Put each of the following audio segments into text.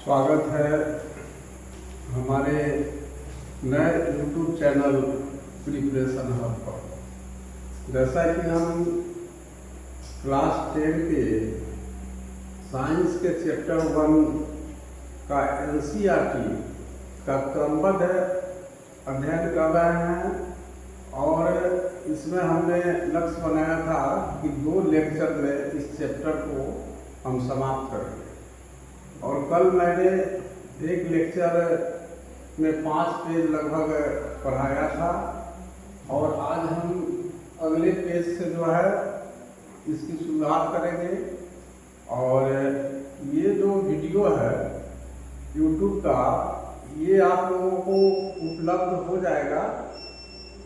स्वागत है हमारे नए YouTube चैनल प्रिपरेशन हब पर। जैसा कि हम क्लास 10 के साइंस के चैप्टर 1 का NCERT का क्रमबद्ध अध्ययन कर रहे हैं और इसमें हमने लक्ष्य बनाया था कि 2 लेक्चर में इस चैप्टर को हम समाप्त करेंगे। और कल मैंने एक लेक्चर में 5 पेज लगभग पढ़ाया था और आज हम अगले पेज से जो है इसकी शुरुआत करेंगे। और ये जो वीडियो है YouTube का, ये आप लोगों को उपलब्ध हो जाएगा।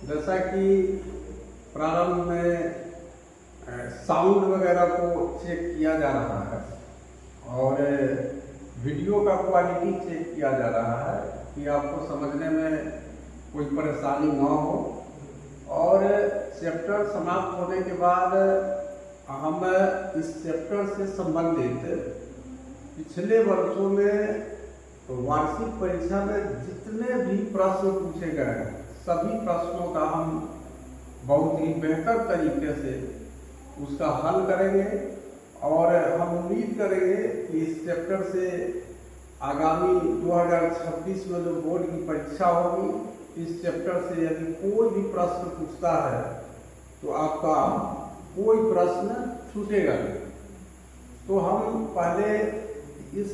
जैसा कि प्रारंभ में साउंड वगैरह को चेक किया जा रहा है और वीडियो का क्वालिटी चेक किया जा रहा है कि आपको समझने में कोई परेशानी न हो। और चैप्टर समाप्त होने के बाद हम इस चैप्टर से संबंधित पिछले वर्षों में वार्षिक परीक्षा में जितने भी प्रश्न पूछे गए हैं, सभी प्रश्नों का हम बहुत ही बेहतर तरीके से उसका हल करेंगे। और हम उम्मीद करेंगे कि इस चैप्टर से आगामी 2026 में जो बोर्ड की परीक्षा होगी, इस चैप्टर से यदि कोई भी प्रश्न पूछता है तो आपका कोई प्रश्न छूटेगा नहीं। तो हम पहले इस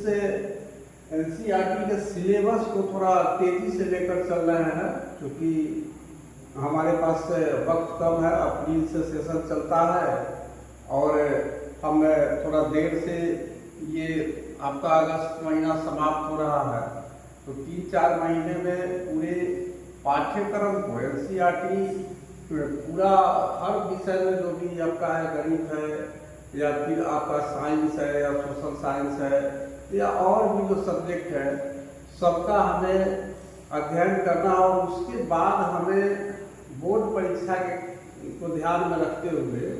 NCERT के सिलेबस को थोड़ा तेजी से लेकर चल रहे हैं, क्योंकि हमारे पास वक्त कम है। अप्रैल से सेशन चलता है और हम थोड़ा देर से, ये आपका अगस्त महीना समाप्त हो रहा है, तो 3-4 महीने में पूरे पाठ्यक्रम को NCERT पूरा हर विषय में जो भी आपका है, गणित है या फिर आपका साइंस है या सोशल साइंस है या और भी जो सब्जेक्ट है, सबका हमें अध्ययन करना और उसके बाद हमें बोर्ड परीक्षा को ध्यान में रखते हुए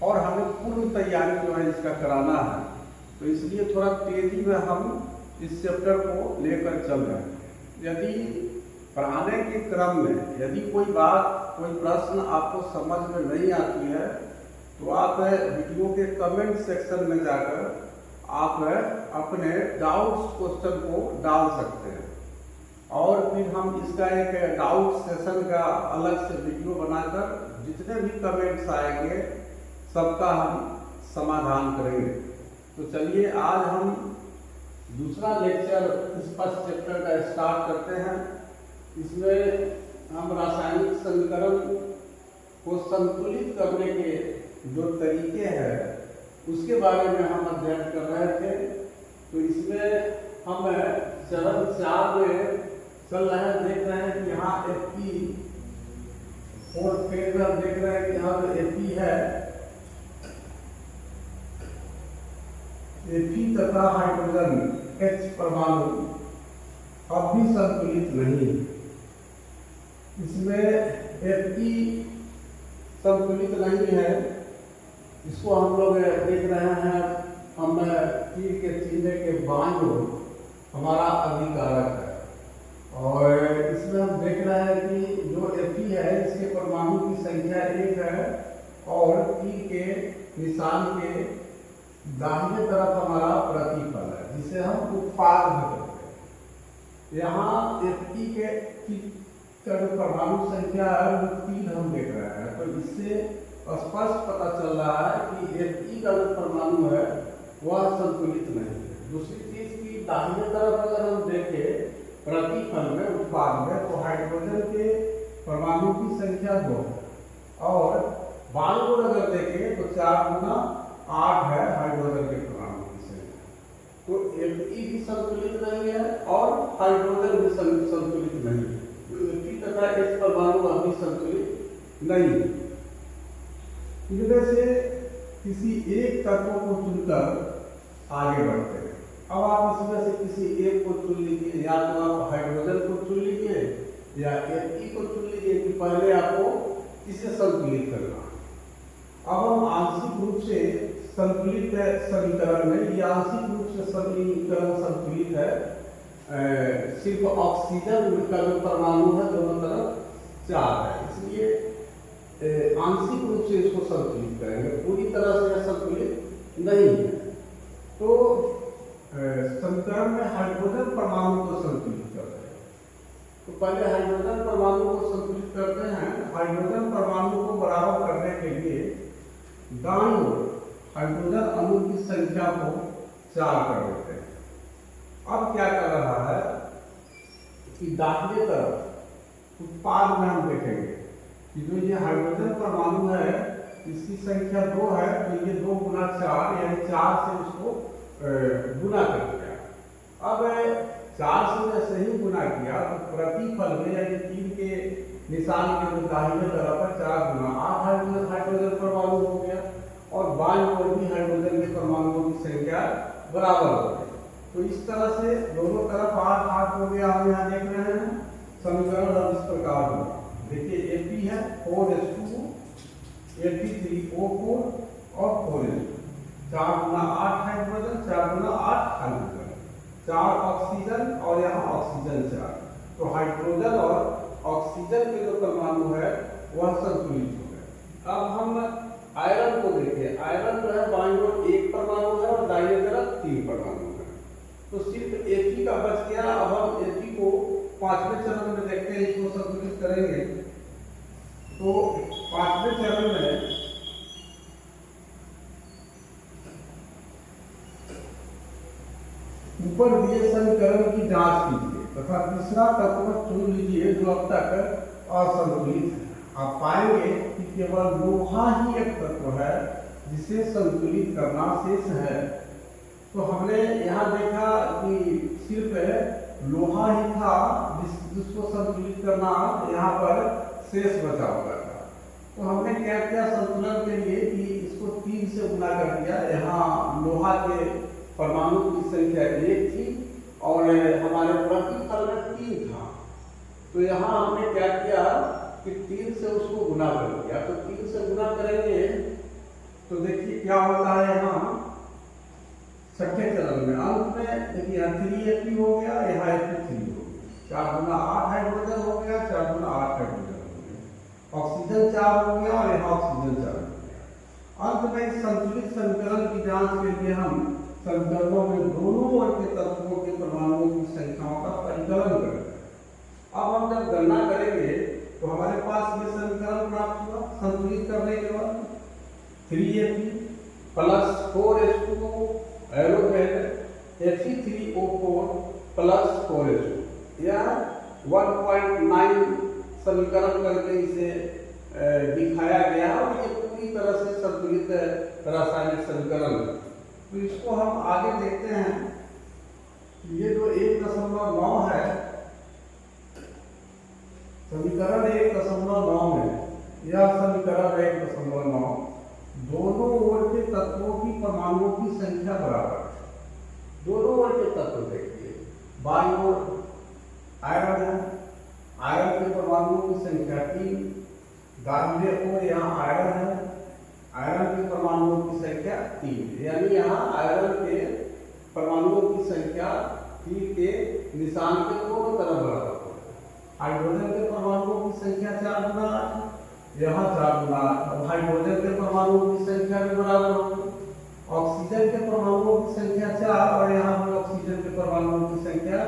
और हमें पूर्ण तैयारी जो है इसका कराना है। तो इसलिए थोड़ा तेजी में हम इस चैप्टर को लेकर चल रहे हैं। यदि पढ़ाने के क्रम में यदि कोई बात, कोई प्रश्न आपको समझ में नहीं आती है तो आप वीडियो के कमेंट सेक्शन में जाकर आप अपने डाउट्स क्वेश्चन को डाल सकते हैं और फिर हम इसका एक डाउट सेशन का अलग से वीडियो बनाकर जितने भी कमेंट्स आएंगे सबका हम समाधान करेंगे। तो चलिए आज हम दूसरा लेक्चर इस फर्स्ट चैप्टर का स्टार्ट करते हैं। इसमें हम रासायनिक समीकरण को संतुलित करने के जो तरीके हैं उसके बारे में हम अध्ययन कर रहे थे। तो इसमें हम चरण 4 में चल रहे हैं। देख रहे हैं कि यहाँ Fe, और फिर हम देख रहे हैं कि यहाँ Fe है, Fe तथा हाइड्रोजन H परमाणु अब भी संतुलित नहीं। इसमें Fe संतुलित नहीं है। इसको हम लोग देख रहे हैं, हम तीर के चिन्ह के बाईं ओर हमारा अभिकारक है और इसमें हम देख रहे हैं कि जो Fe है इसके परमाणु की संख्या 1 है और तीर के निशान के दाहिने तरफ हमारा प्रतिफल है, जिसे हम उत्पाद भी कहते हैं। यहाँ Fe के जो परमाणु संख्या है वो 3 हम देख रहे हैं। तो इससे स्पष्ट पता चल रहा है कि Fe का जो परमाणु है वह संतुलित नहीं है। दूसरी चीज की दाहिने तरफ अगर हम देखें प्रतिफल में, उत्पाद में, तो हाइड्रोजन के परमाणु की संख्या 2 और बाईं ओर अगर देखें तो 4 गुना 8 है हाइड्रोजन के परमाणु की संख्या। तो Fe भी संतुलित नहीं है और हाइड्रोजन भी संतुलित नहीं है। Fe तथा H परमाणु अभी संतुलित नहीं है। इनमें से किसी एक तत्व को चुनकर आगे बढ़ते हैं। अब आप इसमें से किसी एक को चुन लीजिए, या तो आप हाइड्रोजन को चुन लीजिए या Fe को चुन लीजिए कि पहले आपको इसे संतुलित करना। अब हम आंशिक रूप से संतुलित समीकरण में, ये आंशिक रूप से समीकरण संतुलित है, सिर्फ ऑक्सीजन का जो परमाणु है दोनों तरफ 4 है, इसलिए आंशिक रूप से इसको संतुलित करेंगे, पूरी तरह से संतुलित नहीं है। तो समीकरण में हाइड्रोजन परमाणु को संतुलित करते हैं। तो पहले हाइड्रोजन परमाणु को संतुलित करते हैं। हाइड्रोजन परमाणु को बराबर करने के लिए दाईं ओर हाइड्रोजन अणु की संख्या को 4 कर देते हैं। अब क्या कर रहा है कि दाहिने तरफ उत्पाद में हम देखेंगे कि जो ये हाइड्रोजन परमाणु है इसकी संख्या 2 है, तो ये 2 गुना 4 यानी 4 से उसको गुना कर दिया। अब 4 से जैसे ही गुना किया तो प्रतिफल में यानी 3 के निशान के जो दाहिने तरफ है 4 गुना 8 हाइड्रोजन परमाणु हो गया, और बाईं ओर भी हाइड्रोजन के परमाणुओं की संख्या बराबर हो गई। तो इस तरह से दोनों तरफ 8 हो गया। हम यहाँ देख रहे हैं समीकरण अब इस प्रकार होगा। देखिए Ap है 4s2 Ap3O4 और 4s2, 4 गुना 8 हाइड्रोजन, 4 गुना 8 हाइड्रोजन, 4 ऑक्सीजन और यहाँ ऑक्सीजन 4। तो हाइड्रोजन और ऑक्सीजन के जो परमाणु है वह संतुलित हो गए। अब हम आयरन को देखिए। आयरन जो है बाईं ओर 1 परमाणु है और दाहिने तरफ 3 परमाणु है, तो सिर्फ Fe का बच गया। अब हम Fe को 5वें चरण में देखते हैं, इसको संतुलित करेंगे। तो 5वें चरण में ऊपर दिए समीकरण की जांच कीजिए तथा तीसरा तत्व चुन लीजिए जो अब तक असंतुलित है। आप पाएंगे कि केवल लोहा ही एक तत्व है जिसे संतुलित करना शेष है। तो हमने यहाँ देखा कि सिर्फ लोहा ही था जिसको संतुलित करना यहाँ पर शेष बचा हुआ था। तो हमने क्या किया संतुलन के लिए कि इसको 3 से गुना कर दिया। यहाँ लोहा के परमाणु की संख्या 1 थी और हमारे प्रतिफल में 3 था, तो यहाँ हमने क्या किया कि 3 से उसको गुना कर दिया। तो 3 से गुना करेंगे तो देखिए क्या होता है। यहाँ छठे चरण में अंत में देखिए 3Ap हो गया, यहाँ Ap3 हो गया, 4 गुना 8 हाइड्रोजन हो गया, 4 गुना 8 हाइड्रोजन हो गया, ऑक्सीजन 4 हो गया और यहाँ ऑक्सीजन 4 हो गया। अंत में इस संतुलित समीकरण की जांच के लिए हम समीकरणों में दोनों ओर के तत्वों के परमाणुओं की संख्याओं का परिकलन करते हैं। अब हम जब गणना करेंगे तो हमारे पास ये समीकरण प्राप्त हुआ। संतुलित करने के बाद 3Ap plus 4s2 Fe3O4 plus 4s2, यह 1.9 समीकरण करके इसे दिखाया गया और ये पूरी तरह से संतुलित रासायनिक समीकरण है। तो इसको हम आगे देखते हैं। ये जो 1.9 है समीकरण 1.9 में, यह समीकरण 1.9 दोनों ओर के तत्वों की परमाणुओं की संख्या बराबर है। दोनों ओर के तत्व देखिए, बाईं ओर आयरन है, आयरन के परमाणुओं की संख्या 3, दाहिने ओर यहाँ आयरन है, आयरन के परमाणुओं की संख्या 3, यानी यहाँ आयरन के परमाणुओं की संख्या 3 के निशान के दोनों तरफ बराबर हो है। हाइड्रोजन के परमाणुओं की संख्या 4 गुना 8, यहाँ 4 गुना 8। हाइड्रोजन के परमाणुओं की संख्या भी बराबर होगी। ऑक्सीजन के परमाणुओं की संख्या 4 और यहाँ पर ऑक्सीजन के परमाणुओं की संख्या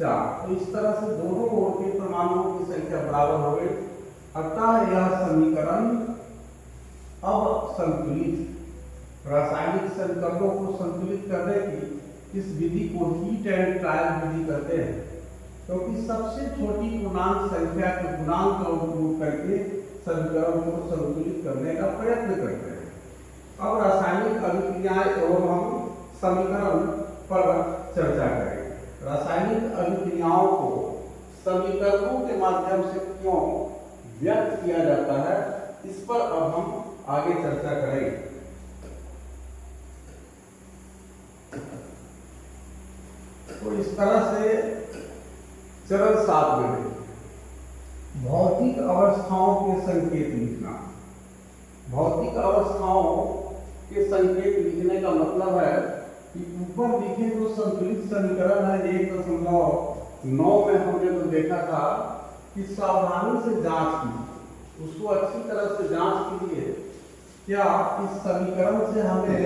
4। तो इस तरह से दोनों ओर के परमाणुओं की संख्या बराबर हो गई। अतः यह समीकरण अब संतुलित। रासायनिक समीकरणों को संतुलित करने की इस विधि को हीट एंड ट्रायल विधि कहते हैं, क्योंकि सबसे छोटी पूर्णांक संख्या के गुणांक का उपयोग करके समीकरण को संतुलित करने का प्रयत्न करते हैं। अब रासायनिक अभिक्रियाएं एवं हम समीकरण पर चर्चा करेंगे। रासायनिक अभिक्रियाओं को समीकरणों के माध्यम से क्यों व्यक्त किया जाता है, इस पर अब हम आगे चर्चा करेंगे। तो इस तरह से चरण 7 में भौतिक अवस्थाओं के संकेत लिखना। भौतिक अवस्थाओं के संकेत लिखने का मतलब है कि ऊपर लिखे जो संतुलित समीकरण है 1.9 में हमने तो देखा था कि सावधानी से जांच कीजिए, उसको अच्छी तरह से जांच कीजिए क्या इस समीकरण से हमें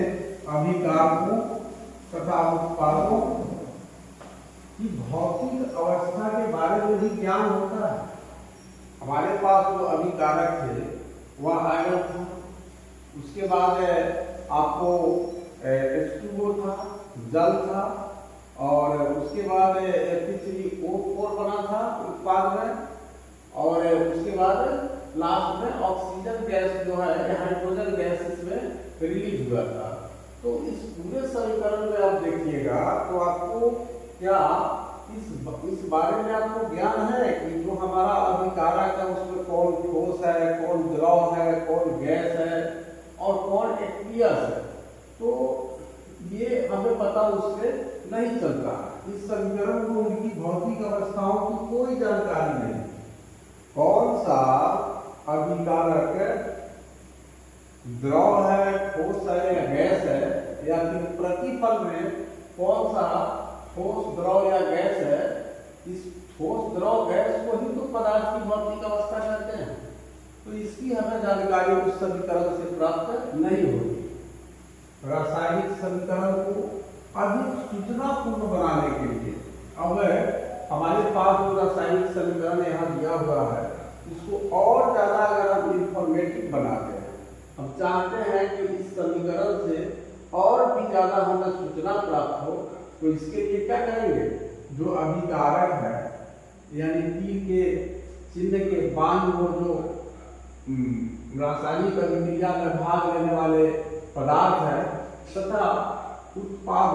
अभिकारकों तथा उत्पादों की भौतिक अवस्था के बारे में भी ज्ञान होता है। हमारे पास जो अभिकारक थे वह आयरन था, उसके बाद आपको H2O था, जल था, और उसके बाद Fe3O4 बना था उत्पाद में, और उसके बाद लास्ट में ऑक्सीजन गैस जो है हाइड्रोजन गैस इसमें रिलीज हुआ था। तो इस पूरे समीकरण में आप देखिएगा तो आपको क्या इस बारे में आपको ज्ञान है कि जो हमारा अभिकारक है उसमें कौन ठोस है, कौन द्रव है, कौन गैस है और कौन एक्वियस है। तो ये हमें पता उससे नहीं चलता। इस समीकरण को उनकी भौतिक अवस्थाओं की कोई जानकारी नहीं, कौन सा अभिकारक द्रव है, ठोस है या गैस है, या फिर प्रतिफल में कौन सा ठोस द्रव या गैस है। इस ठोस द्रव गैस को ही तो पदार्थ की भौतिक अवस्था कहते हैं। तो इसकी हमें जानकारी उस समीकरण से प्राप्त नहीं होती। रासायनिक समीकरण को अधिक सूचनापूर्ण बनाने के लिए अब हमारे पास जो रासायनिक समीकरण यहाँ दिया हुआ है इसको और ज्यादा अगर हम इंफॉर्मेटिव बनाते हैं, हम चाहते हैं कि इस समीकरण से और भी ज्यादा हमें सूचना प्राप्त हो, तो इसके लिए क्या करेंगे, जो अभिकारक है यानी तीर के चिन्ह के बाद वो जो रासायनिक अभिक्रिया में भाग लेने वाले पदार्थ है तथा उत्पाद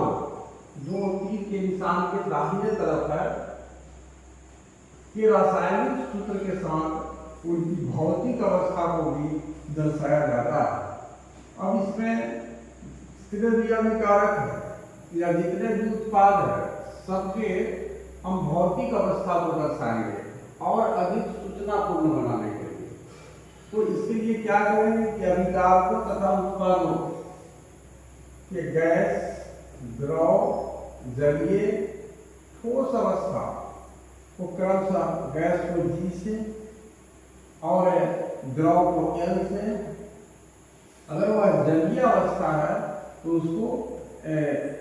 जो तीर के निशान के दाहिने तरफ है कि रासायनिक सूत्र के साथ उनकी भौतिक अवस्था को भी दर्शाया जाता है। अब इसमें जितने भी अभिकारक है या जितने भी उत्पाद है सबके हम भौतिक अवस्था को दर्शाएंगे और अधिक सूचनापूर्ण बनाने के लिए। तो इसके लिए क्या करेंगे कि अभिकारकों तथा उत्पादों के गैस, द्रव, जलीय, ठोस अवस्था को क्रमशः गैस को G से और द्रव को L से, अगर वह जलीय अवस्था है तो उसको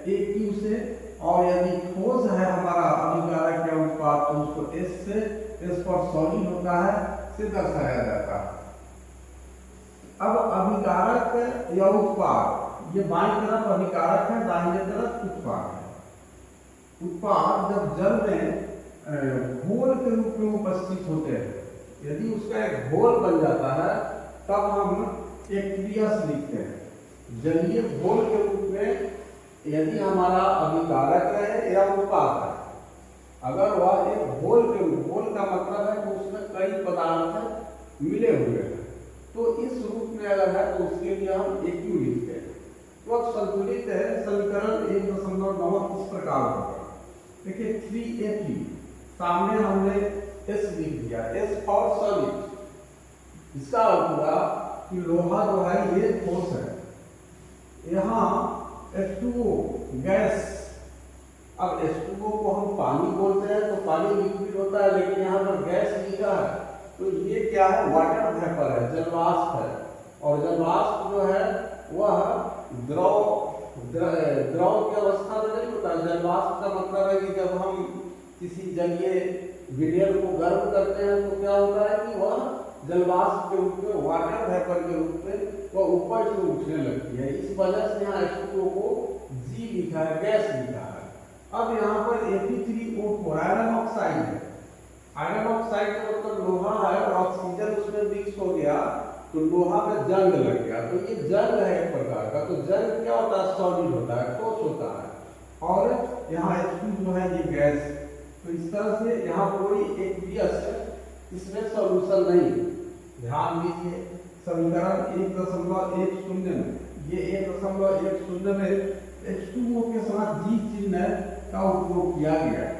AQ से, और यदि ठोस है हमारा अभिकारक या उत्पाद तो उसको S से, S पर सॉलिड होता है, से दर्शाया जाता है। अब अभिकारक या उत्पाद, ये बाईं तरफ अभिकारक है, दाहिने तरफ उत्पाद है। उत्पाद जब जल में घोल के रूप में उपस्थित होते हैं, यदि उसका एक घोल बन जाता है तब हम एक्वियस लिखते हैं। जलीय घोल के रूप में यदि हमारा अभिकारक है या उत्पाद है, अगर वह एक घोल के रूप, घोल का मतलब है कि उसमें कई पदार्थ मिले हुए हैं, तो इस रूप में अगर है तो उसके लिए हम एक्यू लिखते हैं। तो अब संतुलित है समीकरण 1.9 इस प्रकार होगा। देखिए 3Fe, सामने हमने S लिख दिया, S फॉर सॉलिड। इसका अर्थ हुआ कि लोहा जो है ये ठोस है, यहाँ H2O गैस। अब H2O को हम पानी बोलते हैं तो पानी लिक्विड होता है, लेकिन यहाँ पर गैस लिखा है तो ये क्या है, वाटर वेपर है, जलवाष्प है। और जलवाष्प जो है वह द्रव की अवस्था में नहीं होता। जलवाष्प का मतलब है कि जब हम किसी जलीय विलयन को गर्म करते हैं तो क्या होता है कि वह जलवाष्प के रूप में, वाटर वेपर के रूप में वह ऊपर से उठने लगती है। इस वजह से यहाँ H2O को G लिखा है, गैस लिखा है। अब यहाँ पर Fe3O4 आयरन ऑक्साइड है। आयरन ऑक्साइड का मतलब लोहा है और ऑक्सीजन उसमें मिक्स हो गया तो लोहा में जंग लग गया, तो ये जंग है एक प्रकार का। तो जंग क्या होता है, सॉलिड होता है, ठोस होता है। और यहाँ H2 जो है ये गैस। तो इस तरह से यहाँ कोई एक्वियस इसमें सॉल्यूशन नहीं। ध्यान दीजिए समीकरण 1.10 में, ये 1.10 में H2O के साथ G चिन्ह का उपयोग किया गया है।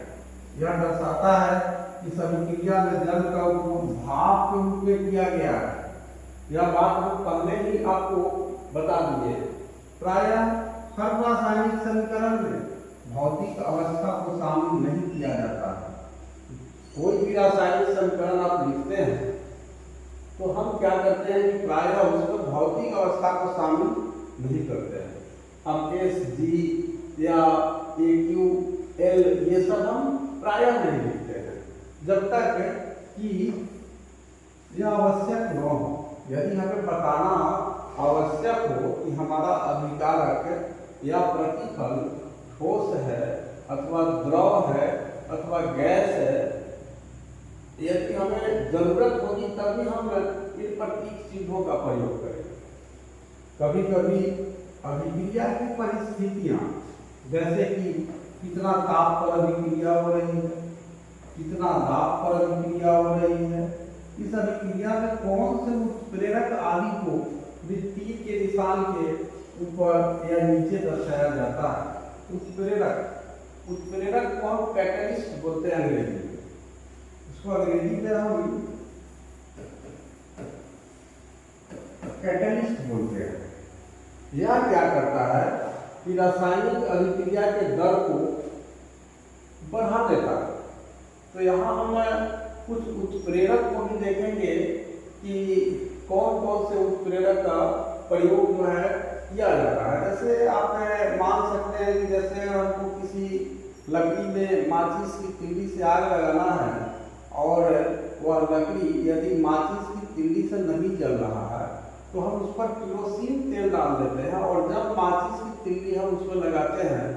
यह दर्शाता है कि अभिक्रिया में जल का उपयोग भाप के रूप में किया गया है। यह बात हम पहले ही आपको बता दिए। प्रायः हर रासायनिक समीकरण में भौतिक अवस्था को शामिल नहीं किया जाता है। कोई भी रासायनिक समीकरण आप लिखते हैं तो हम क्या करते हैं कि प्रायः उसको भौतिक अवस्था को शामिल नहीं करते हैं। हम एस जी या ए क्यू एल ये सब हम प्रायः नहीं लिखते हैं जब तक कि यह आवश्यक न हो। यदि हमें बताना आवश्यक हो कि हमारा अभिकारक या प्रतिफल ठोस है अथवा द्रव है अथवा गैस है, यदि हमें जरूरत होगी तभी हम इन प्रतीक चिन्हों का प्रयोग करें। कभी कभी अभिक्रिया की परिस्थितियां, जैसे कि कितना ताप पर अभिक्रिया हो रही है, कितना दाब पर अभिक्रिया हो रही है, इस अभिक्रिया में कौन से उत्प्रेरक आदि को तीर के निशान के ऊपर या नीचे दर्शाया जाता है। उत्प्रेरक को हम कैटलिस्ट बोलते हैं अंग्रेजी में। इसको अंग्रेजी में हम कैटलिस्ट बोलते हैं। यह क्या करता है कि रासायनिक अभिक्रिया के दर को बढ़ा देता है। तो यहाँ हम कुछ उत्प्रेरक को भी देखेंगे कि कौन कौन से उत्प्रेरक का प्रयोग जो है किया जाता है। जैसे आप मान सकते हैं कि जैसे हमको किसी लकड़ी में माचिस की तीली से आग लगाना है और वह लकड़ी यदि माचिस की तीली से नहीं जल रहा है तो हम उस पर केरोसिन तेल डाल देते हैं और जब माचिस की तीली हम उस पर लगाते हैं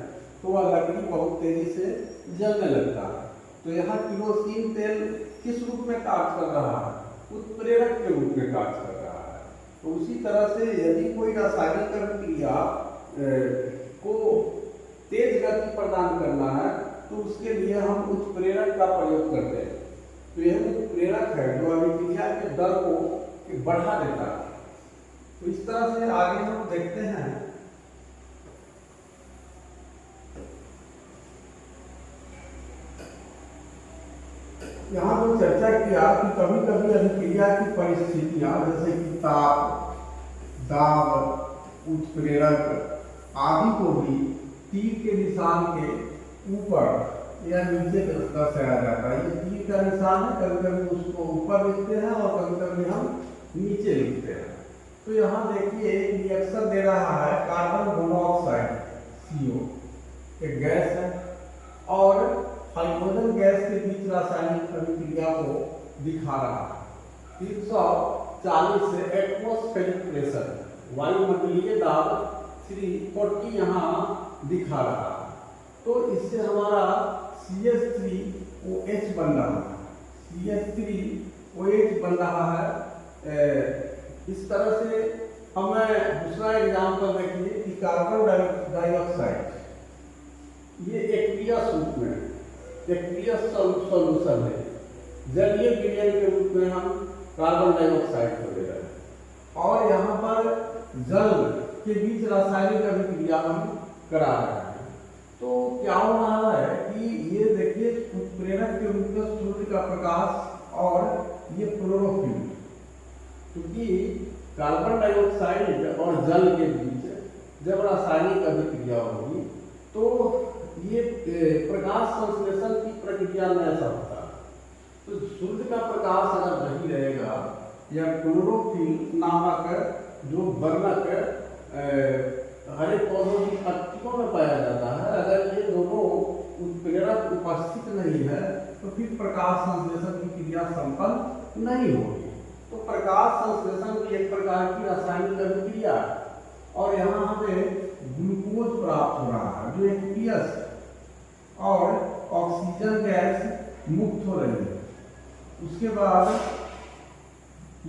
तो वह लकड़ी बहुत तेजी से जलने लगता है। तो यहाँ केरोसिन तेल किस रूप में कार्य कर रहा है? उत्प्रेरक के रूप में कार्य कर रहा है। तो उसी तरह से यदि कोई रासायनिक अभिक्रिया को तेज गति प्रदान करना है तो उसके लिए हम उत्प्रेरक का प्रयोग करते हैं। तो यह उत्प्रेरक है जो अभिक्रिया के दर को बढ़ा देता है। तो इस तरह से आगे हम देखते हैं यहाँ जो चर्चा किया कि कभी कभी अभिक्रिया की परिस्थितियां जैसे कि ताप, दाब, उत्प्रेरक आदि को भी तीर के निशान के ऊपर या नीचे दर्शाया जाता है। ये तीर का निशान है, कभी कभी उसको ऊपर लिखते हैं और कभी कभी हम नीचे लिखते हैं। तो यहाँ देखिए एक रिएक्शन दे रहा है कार्बन मोनोऑक्साइड CO, एक गैस है, और हाइड्रोजन गैस के बीच रासायनिक अभिक्रिया को दिखा रहा है। 340 से एटमॉस्फेरिक प्रेशर, वायुमंडलीय दाब 340 यहाँ दिखा रहा है। तो इससे हमारा CH3OH बन रहा है, CH3OH बन रहा है। इस तरह से हमें दूसरा एग्जाम्पल देखिए कि कार्बन डाइऑक्साइड, ये एक्वियस रूप में एक्वियस सॉल्यूशन है, जलीय विलयन के रूप में हम कार्बन डाइऑक्साइड को ले रहे हैं और यहाँ पर जल के बीच रासायनिक अभिक्रिया हम करा रहे हैं। तो क्या हो रहा है कि ये देखिए उत्प्रेरक के रूप में सूर्य का प्रकाश और ये क्लोरोफिल, क्योंकि कार्बन डाइऑक्साइड और जल के बीच जब रासायनिक अभिक्रिया होगी तो ये प्रकाश संश्लेषण की प्रक्रिया में ऐसा होता है। तो सूर्य का प्रकाश अगर नहीं रहेगा या क्लोरोफिल नामक जो वर्णक हरे पौधों की पत्तियों में पाया जाता है, अगर ये दोनों उत्प्रेरक उपस्थित नहीं है तो फिर प्रकाश संश्लेषण की क्रिया संपन्न नहीं होगी। तो प्रकाश संश्लेषण भी एक प्रकार की रासायनिक अभिक्रिया है और यहाँ हमें ग्लूकोज प्राप्त हो रहा है जो एक्वियस और ऑक्सीजन गैस मुक्त हो रही है। उसके बाद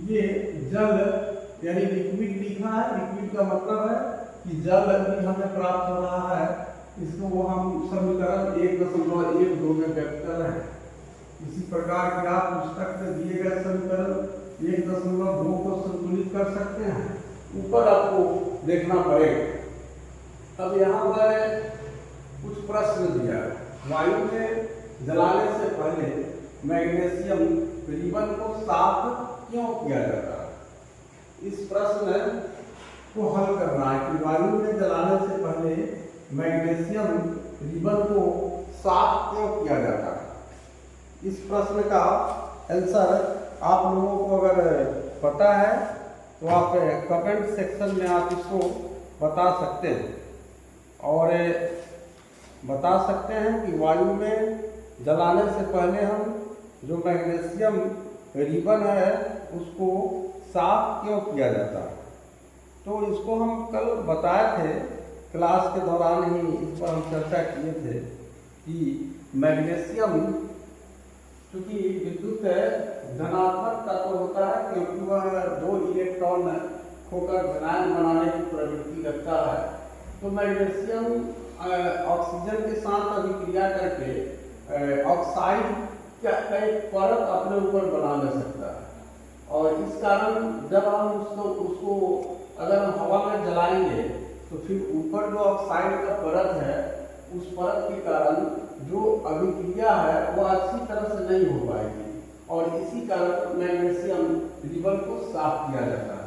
ये जल यानी लिक्विड लिखा है, लिक्विड का मतलब है कि जल भी हमें प्राप्त हो रहा है। इसको वो हम समीकरण 1.12 में व्यक्त कर रहे हैं। इसी प्रकार के आप पुस्तक में दिए गए समीकरण 1.2 को संतुलित कर सकते हैं, ऊपर आपको देखना पड़ेगा। अब यहाँ पर कुछ प्रश्न दिया है। वायु में जलाने से पहले मैग्नीशियम रिबन को साफ क्यों किया जाता है? इस प्रश्न को हल करना है कि वायु में जलाने से पहले मैग्नीशियम रिबन को साफ क्यों किया जाता है। इस प्रश्न का आंसर आप लोगों को अगर पता है तो आप कमेंट सेक्शन में आप इसको बता सकते हैं और बता सकते हैं कि वायु में जलाने से पहले हम जो मैग्नीशियम रिबन है उसको साफ क्यों किया जाता है। तो इसको हम कल बताए थे, क्लास के दौरान ही इस पर हम चर्चा किए थे कि मैग्नीशियम चूँकि विद्युत धनात्मक तत्व होता है क्योंकि वह 2 इलेक्ट्रॉन होकर धनायन बनाने की प्रवृत्ति रखता है। तो मैग्नीशियम ऑक्सीजन के साथ अभिक्रिया करके ऑक्साइड का एक परत अपने ऊपर बना ले सकता है और इस कारण जब हम उसको अगर हम हवा में जलाएंगे तो फिर ऊपर जो ऑक्साइड का परत है उस परत के कारण जो अभिक्रिया है वह अच्छी तरह से नहीं हो पाएगी और इसी कारण मैग्नीशियम रिबन को साफ किया जाता है।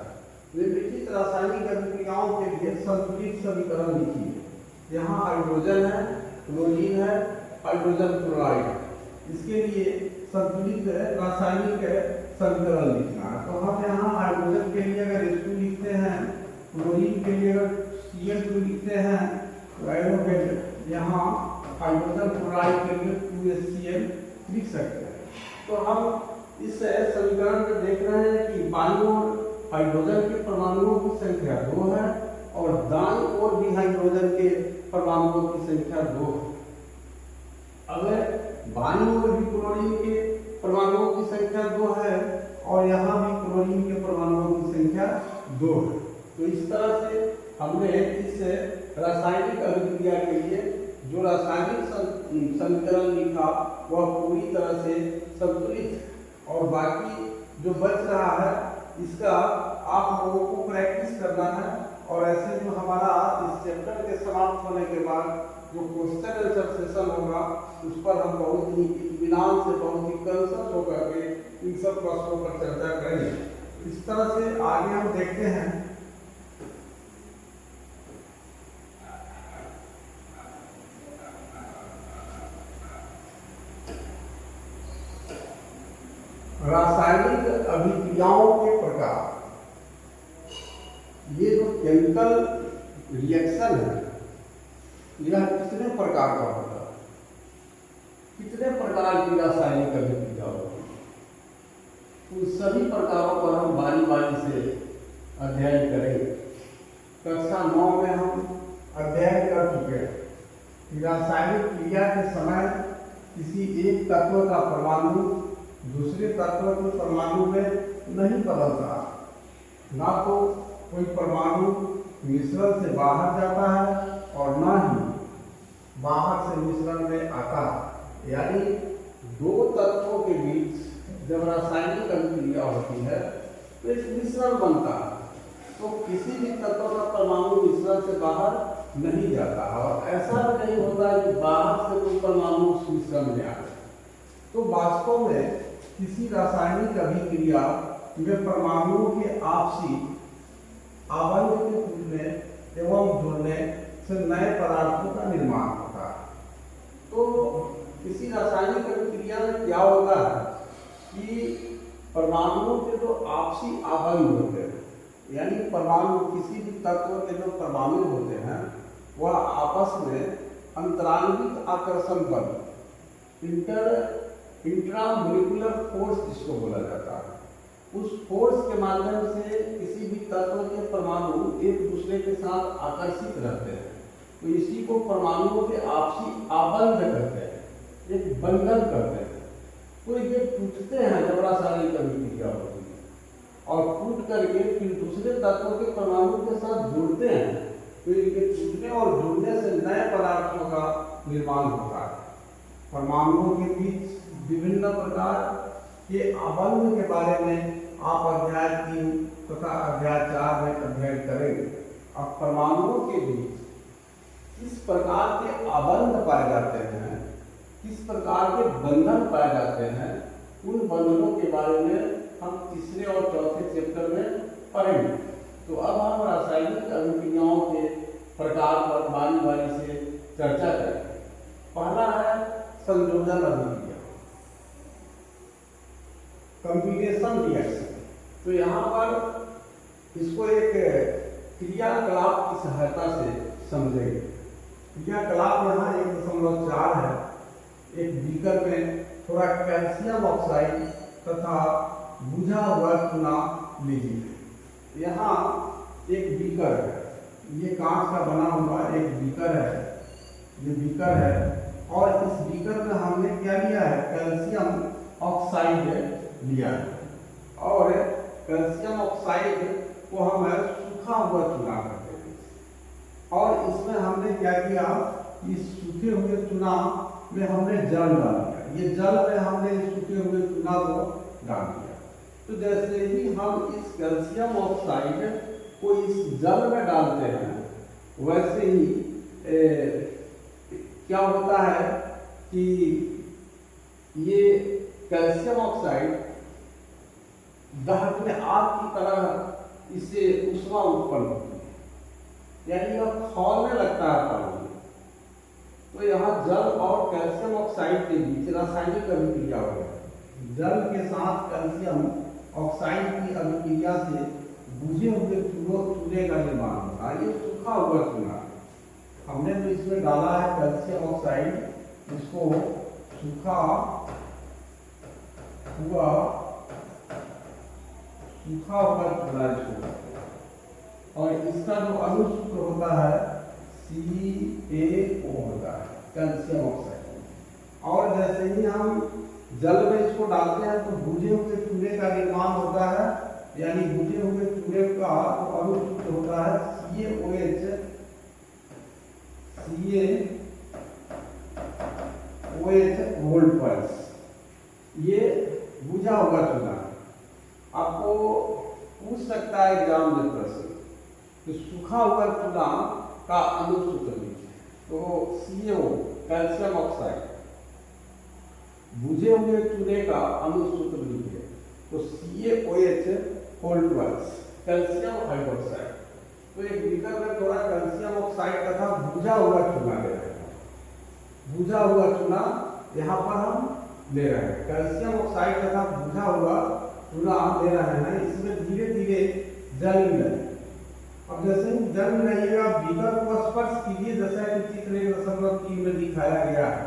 निम्नलिखित रासायनिक अभिक्रियाओं के लिए संतुलित समीकरण लिखिए। यहाँ हाइड्रोजन है, क्लोरीन है, हाइड्रोजन क्लोराइड। इसके लिए संतुलित रासायनिक समीकरण लिखना है। तो हम यहाँ हाइड्रोजन के लिए अगर H2 लिखते हैं, क्लोरीन के लिए अगर Cl2 लिखते हैं, तो यहाँ हाइड्रोजन क्लोराइड के लिए 2HCl लिख सकते हैं। तो हम इस समीकरण में देख रहे हैं कि बाईं ओर हाइड्रोजन के परमाणुओं की संख्या 2 है और दाईं ओर भी हाइड्रोजन के परमाणुओं की संख्या 2 है। अगर बाईं ओर भी क्लोरीन के परमाणुओं की संख्या 2 है और यहाँ भी क्लोरीन के परमाणुओं की संख्या 2 है। तो इस तरह से हमने इस रासायनिक अभिक्रिया के लिए जो रासायनिक समीकरण लिखा वह पूरी तरह से संतुलित और बाकी जो बच रहा है इसका आप लोगों को प्रैक्टिस करना है और ऐसे जो हमारा इस चैप्टर के समाप्त होने के बाद जो क्वेश्चन आंसर सेशन होगा उस पर हम बहुत ही इत्मीनान से बहुत ही कंसर्न होकर के इन सब प्रश्नों पर चर्चा करेंगे। इस तरह से आगे हम देखते हैं रासायनिक अभिक्रियाओं के प्रकार। ये जो केमिकल रिएक्शन है यह कितने प्रकार का होता है, कितने प्रकार की रासायनिक अभिक्रिया होती है, उन सभी प्रकारों पर हम बारी बारी से अध्ययन करेंगे। कक्षा 9 में हम अध्ययन कर चुके हैं कि रासायनिक क्रिया के समय किसी एक तत्व का परमाणु दूसरे तत्व के परमाणु में नहीं बदलता, ना तो कोई परमाणु मिश्रण से बाहर जाता है और ना ही बाहर से मिश्रण में आता है। यानी दो तत्वों के बीच जब रासायनिक अभिक्रिया होती है तो एक मिश्रण बनता है। तो किसी भी तत्व का परमाणु मिश्रण से बाहर नहीं जाता और ऐसा भी नहीं होता है कि बाहर से कोई परमाणु उस मिश्रण में आए। तो वास्तव में किसी रासायनिक अभिक्रिया में परमाणुओं के आपसी आबंध के टूटने एवं जुड़ने से नए पदार्थों का निर्माण होता है। तो किसी रासायनिक अभिक्रिया में क्या होता है कि परमाणुओं के जो आपसी आबंध होते हैं, यानी परमाणु किसी भी तत्व के जो परमाणु होते हैं वह आपस में अंतरांगिक आकर्षण बल इंट्रामोलिकुलर फोर्स जिसको बोला जाता है, उस फोर्स के माध्यम से किसी भी तत्व के परमाणु एक दूसरे के साथ आकर्षित रहते हैं। तो इसी को परमाणुओं के आपसी आबंध करते हैं, एक बंधन करते हैं। तो ये टूटते हैं जब रासायनिक अभिक्रिया होती है और टूट करके फिर दूसरे तत्वों के परमाणु के साथ जुड़ते हैं। तो इनके टूटने और जुड़ने से नए पदार्थों का निर्माण होता है। परमाणुओं के बीच विभिन्न प्रकार के आबंध के बारे में आप अध्याय 3 तथा अध्याय 4 में अध्ययन करेंगे। अब परमाणुओं के बीच किस प्रकार के आबंध पाए जाते हैं, किस प्रकार के बंधन पाए जाते हैं, उन बंधनों के बारे में हम तीसरे और चौथे चैप्टर में पढ़ेंगे। तो अब हम रासायनिक अभिक्रियाओं के प्रकार पर बारी बारी से चर्चा करेंगे। पहला है संयोजन अभिक्रिया, कॉम्बिनेशन रिएक्शन। तो यहाँ पर इसको एक क्रियाकलाप की सहायता से समझेंगे। क्रियाकलाप यहाँ 1.4 है। एक बीकर में थोड़ा कैल्शियम ऑक्साइड तथा बुझा हुआ चूना लीजिए। यहाँ एक बीकर है, ये कांच का बना हुआ एक बीकर है, ये बीकर है और इस बीकर में हमने क्या लिया है, कैल्शियम ऑक्साइड लिया है और कैल्शियम ऑक्साइड को हम सूखा हुआ चूना करते हैं और इसमें हमने क्या किया, इस सूखे हुए चूना में हमने जल डाल दिया। ये जल में हमने सूखे हुए चूना को डाल दिया। तो जैसे ही हम इस कैल्शियम ऑक्साइड को इस जल में डालते हैं वैसे ही क्या होता है कि ये कैल्शियम ऑक्साइड दहकने आग की तरह इससे ऊष्मा उत्पन्न होती है, यानी यह खौलने लगता है पानी। तो यहाँ जल और कैल्शियम ऑक्साइड के बीच रासायनिक अभिक्रिया हो है। जल के साथ कैल्शियम ऑक्साइड की अभिक्रिया से बुझे हुए चूने का निर्माण होता है। ये सूखा हुआ चूना हमने जो इसमें डाला है कैल्शियम ऑक्साइड, इसको सूखा हुआ चूना इसको, और इसका जो अणुसूत्र होता है CaO होता है, कैल्शियम ऑक्साइड। और जैसे ही हम जल में इसको डालते हैं तो बुझे हुए चूने का निर्माण होता है, यानी बुझे हुए चूने का जो अणुसूत्र होता है CaOH वोल्ट। ये बुझा हुआ चूना आपको पूछ सकता है एग्जाम में प्रश्न, तो सूखा हुआ चूना का अणुसूत्र लीजिए। तो CaO कैल्शियम ऑक्साइड, बुझे हुए चूने का अणुसूत्र लीजिए तो CaOH वोल्ट कैल्शियम हाइड्रोक्साइड। तो एक बीकर में थोड़ा कैल्शियम ऑक्साइड तथा बुझा हुआ चूना ले रहे हैं। बुझा हुआ चूना यहाँ पर हम ले रहे हैं, कैल्शियम ऑक्साइड तथा बुझा हुआ चूना ले रहे हैं। इसमें धीरे धीरे जल मिलाइए। अब जैसे ही जल मिलाइएगा बीकर को स्पर्श कीजिए, जैसा कि चित्र 1.3 में दिखाया गया है।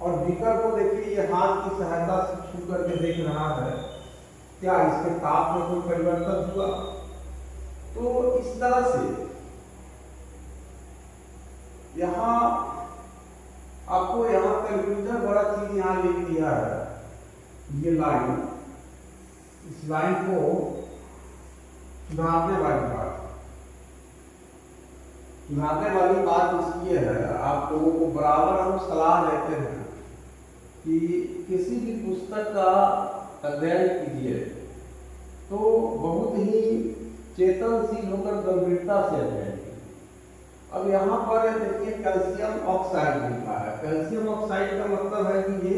और बीकर को देखिए, ये हाथ की सहायता से छू करके देख रहा है क्या इसके ताप में कोई परिवर्तन हुआ। तो इस तरह से यहाँ आपको यहाँ कंफ्यूजन बड़ा चीज यहाँ लिख दिया है। ये लाइन, इस लाइन को सुधारने वाली बात इसलिए है, आप लोगों को बराबर हम सलाह देते हैं कि किसी भी पुस्तक का अध्ययन कीजिए तो बहुत ही चेतनशील होकर गंभीरता से अध्ययन कीजिए। अब यहाँ पर देखिए कैल्शियम ऑक्साइड लिखा है। कैल्शियम ऑक्साइड का मतलब है कि ये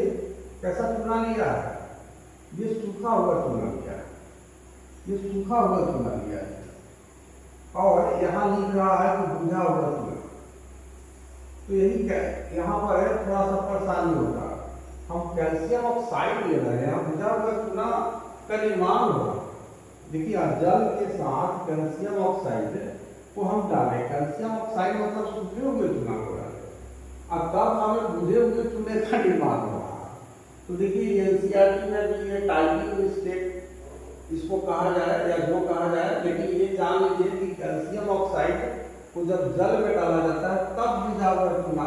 कैसा चूना लिया है, ये सूखा हुआ चूना लिया है, ये सूखा हुआ चूना लिया है। और यहाँ लिख रहा है कि बुझा हुआ चूना। तो यही यहाँ पर है थोड़ा सा परेशानी होगा। हम कैल्शियम ऑक्साइड ले रहे हैं, बुझा हुआ चूना का निर्माण होगा। देखिए जल के साथ कैल्शियम ऑक्साइड को हम डालें, कैल्शियम ऑक्साइड मतलब सूखे हुए चूना को डालें, और तब हमें बुझे हुए चूने का निर्माण होगा। तो देखिए NCERT में भी ये टाइपिंग मिस्टेक इसको कहा जाए या जो कहा जाए, लेकिन ये जान लीजिए कि कैल्शियम ऑक्साइड को जब जल में डाला जाता है तब बुझा हुआ चूना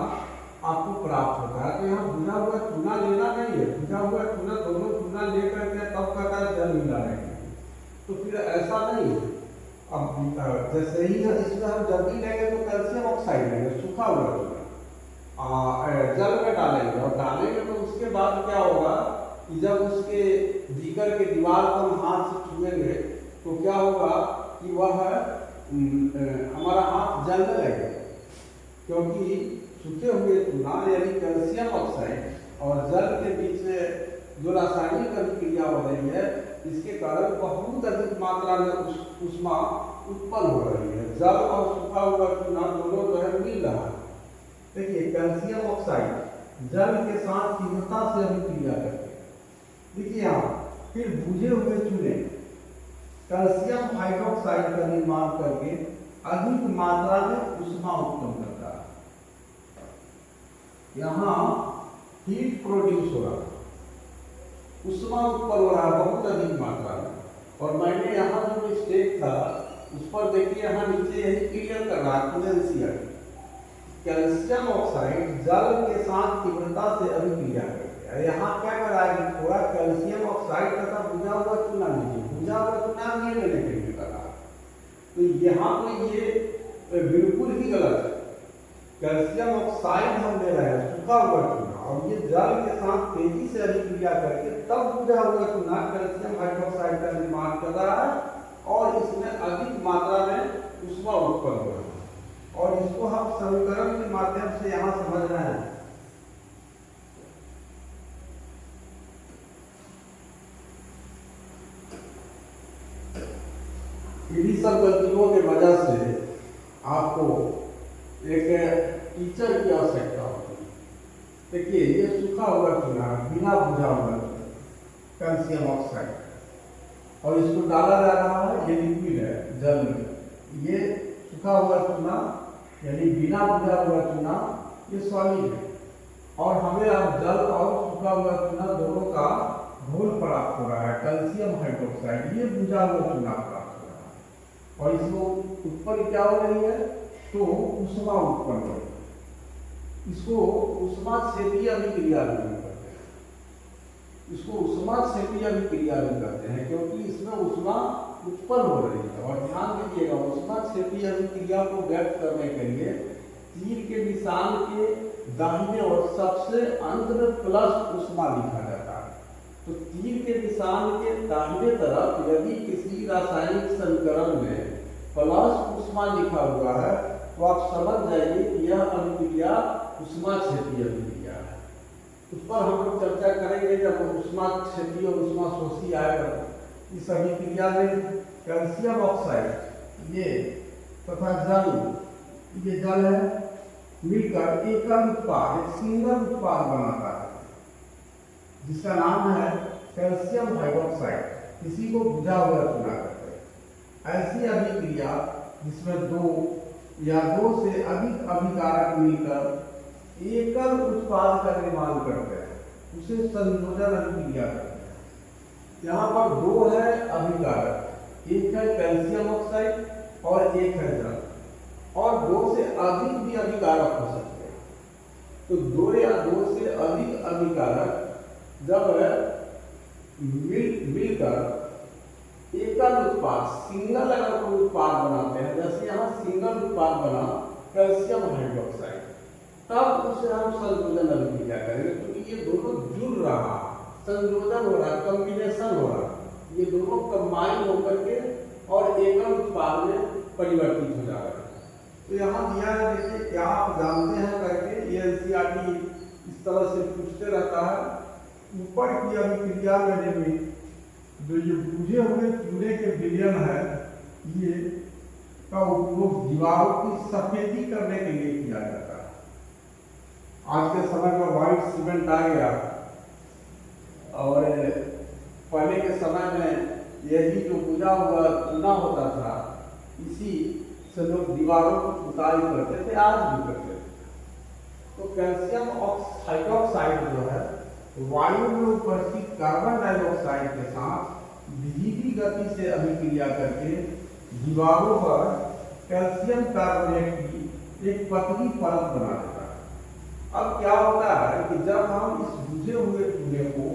आपको प्राप्त होता है। तो यहाँ बुझा हुआ चूना लेना नहीं है, बुझा हुआ चूना दोनों चूना लेकर के तब कहता है जल मिला रहेगा। तो फिर ऐसा नहीं है। अब जैसे ही इसमें हम जब भी लेंगे तो कैल्शियम ऑक्साइड लेंगे, सूखा हुआ चूना जल में डालेंगे, और डालेंगे तो उसके बाद क्या होगा कि जब उसके बीकर के दीवार को हम हाथ से छुएंगे तो क्या होगा कि वह हमारा हाथ जलने लगेगा, क्योंकि सूखे हुए चूना यानी कैल्शियम ऑक्साइड और जल के बीच में जो रासायनिक अभिक्रिया हो रही है, इसके कारण बहुत अधिक मात्रा में ऊष्मा उत्पन्न हो रही है। जल और सूखा हुआ चूना दोनों जो है मिल रहा है। देखिए कैल्शियम ऑक्साइड जल के साथ तीव्रता से अभिक्रिया करके, देखिए यहाँ फिर बुझे हुए चूने कैल्शियम हाइड्रोक्साइड का निर्माण करके अधिक मात्रा में ऊष्मा उत्पन्न करता है। यहाँ हीट प्रोड्यूस हो रहा है, ऊष्मा उत्पन्न हो रहा है बहुत अधिक मात्रा में। और मैंने यहाँ जो मिस्टेक था उस पर देखिए, यहाँ नीचे यही क्लियर कर रहा है कैल्शियम ऑक्साइड जल के साथ तीव्रता से अभिक्रिया करते हैं। यहाँ क्या कर रहा है कि थोड़ा कैल्शियम ऑक्साइड तथा बुझा हुआ चूना लीजिए, बुझा हुआ चूना ये लेने के लिए कर रहा है। तो यहाँ पे ये बिल्कुल ही गलत है। कैल्शियम ऑक्साइड हम ले रहे हैं सूखा हुआ चूना, और ये जल के साथ तेजी से अभिक्रिया करके तब बुझा हुआ चूना कैल्शियम हाइड्रोक्साइड का निर्माण कर रहा है, और इसमें अधिक मात्रा में ऊष्मा उत्पन्न हो रहा है। और इसको हम समीकरण के माध्यम से यहाँ समझ रहे हैं। इन्हीं सब गलतियों के वजह से आपको एक टीचर की आवश्यकता होती है। देखिए ये सूखा हुआ चूना बिना बुझा हुआ कैल्शियम ऑक्साइड, और इसको डाला जा रहा है, ये लिक्विड है जल में। ये सूखा हुआ चूना यानी बिना बुझा हुआ चूना ये सॉलिड है, और हमें अब जल और सूखा हुआ चूना दोनों का घोल प्राप्त हो रहा है। कैल्शियम हाइड्रोक्साइड ये बुझा हुआ चूना प्राप्त हो रहा है, और इसको उत्पन्न क्या हो रही है, तो ऊष्मा उत्पन्न हो रही है। इसको ऊष्मा क्षेपीय अभिक्रिया भी करते हैं, इसको ऊष्मा क्षेपीय अभिक्रिया भी करते हैं, क्योंकि इसमें ऊष्मा उत्पन्न हो रही है। और ध्यान दीजिएगा ऊष्मा क्षेपीय अभिक्रिया को व्यक्त करने के लिए तीर के निशान के दाहिने ओर सबसे अंत में प्लस ऊष्मा लिखा जाता है। तो तीर के निशान के दाहिने तरफ यदि किसी रासायनिक समीकरण में प्लस ऊष्मा लिखा हुआ है तो आप समझ जाइए कि यह अभिक्रिया ऊष्मा क्षेपीय अभिक्रिया है। उस पर हम लोग चर्चा करेंगे जब ऊष्मा क्षेपीय और ऊष्मा शोषी आएगा। इस अभिक्रिया में कैल्शियम ऑक्साइड ये तथा जल, ये जल है, मिलकर एकल उत्पाद, एक सिंगल उत्पाद बनाता है जिसका नाम है कैल्शियम हाइड्रोक्साइड। इसी को बुझा हुआ चूना कहते हैं। ऐसी अभिक्रिया जिसमें दो या दो से अधिक अभिकारक मिलकर एकल उत्पाद का निर्माण करते हैं, उसे संयोजन अभिक्रिया कहते हैं। यहाँ पर दो है अभिकारक, एक है कैल्शियम ऑक्साइड और एक है जल, और दो से अधिक भी अभिकारक हो सकते हैं। तो दो या दो से अधिक अभिकारक जब मिलकर एकल उत्पाद, सिंगल अगर कोई उत्पाद बनाते हैं, जैसे यहाँ सिंगल उत्पाद बना कैल्शियम हाइड्रोक्साइड, तब उसे हम संयोजन अभिक्रिया करेंगे, क्योंकि ये दोनों जुड़ रहा, संयोजन हो रहा, कॉम्बिनेशन हो रहा, ये दोनों कंबाइन होकर के और एकल उत्पाद में परिवर्तित हो जा रहा है। तो यहाँ दिया है, देखिए क्या आप जानते हैं करके, ये एनसीईआरटी इस तरह से पूछते रहता है। ऊपर की अभिक्रिया में जो ये बुझे हुए चूने के विलयन है, ये का उपयोग दीवारों की सफेदी करने के लिए किया जाता है। आज के समय में व्हाइट सीमेंट आ गया, और पहले के समय में यही जो बुझा हुआ चूना होता था, इसी से लोग दीवारों की पुताई करते थे, आज भी करते थे। तो कैल्शियम हाइड्रोक्साइड जो है वायु में उपस्थित कार्बन डाइऑक्साइड के साथ धीमी गति से अभिक्रिया करके दीवारों पर कैल्शियम कार्बोनेट की एक पतली परत बना देता है। अब क्या होता है कि जब हम इस बुझे हुए चूने को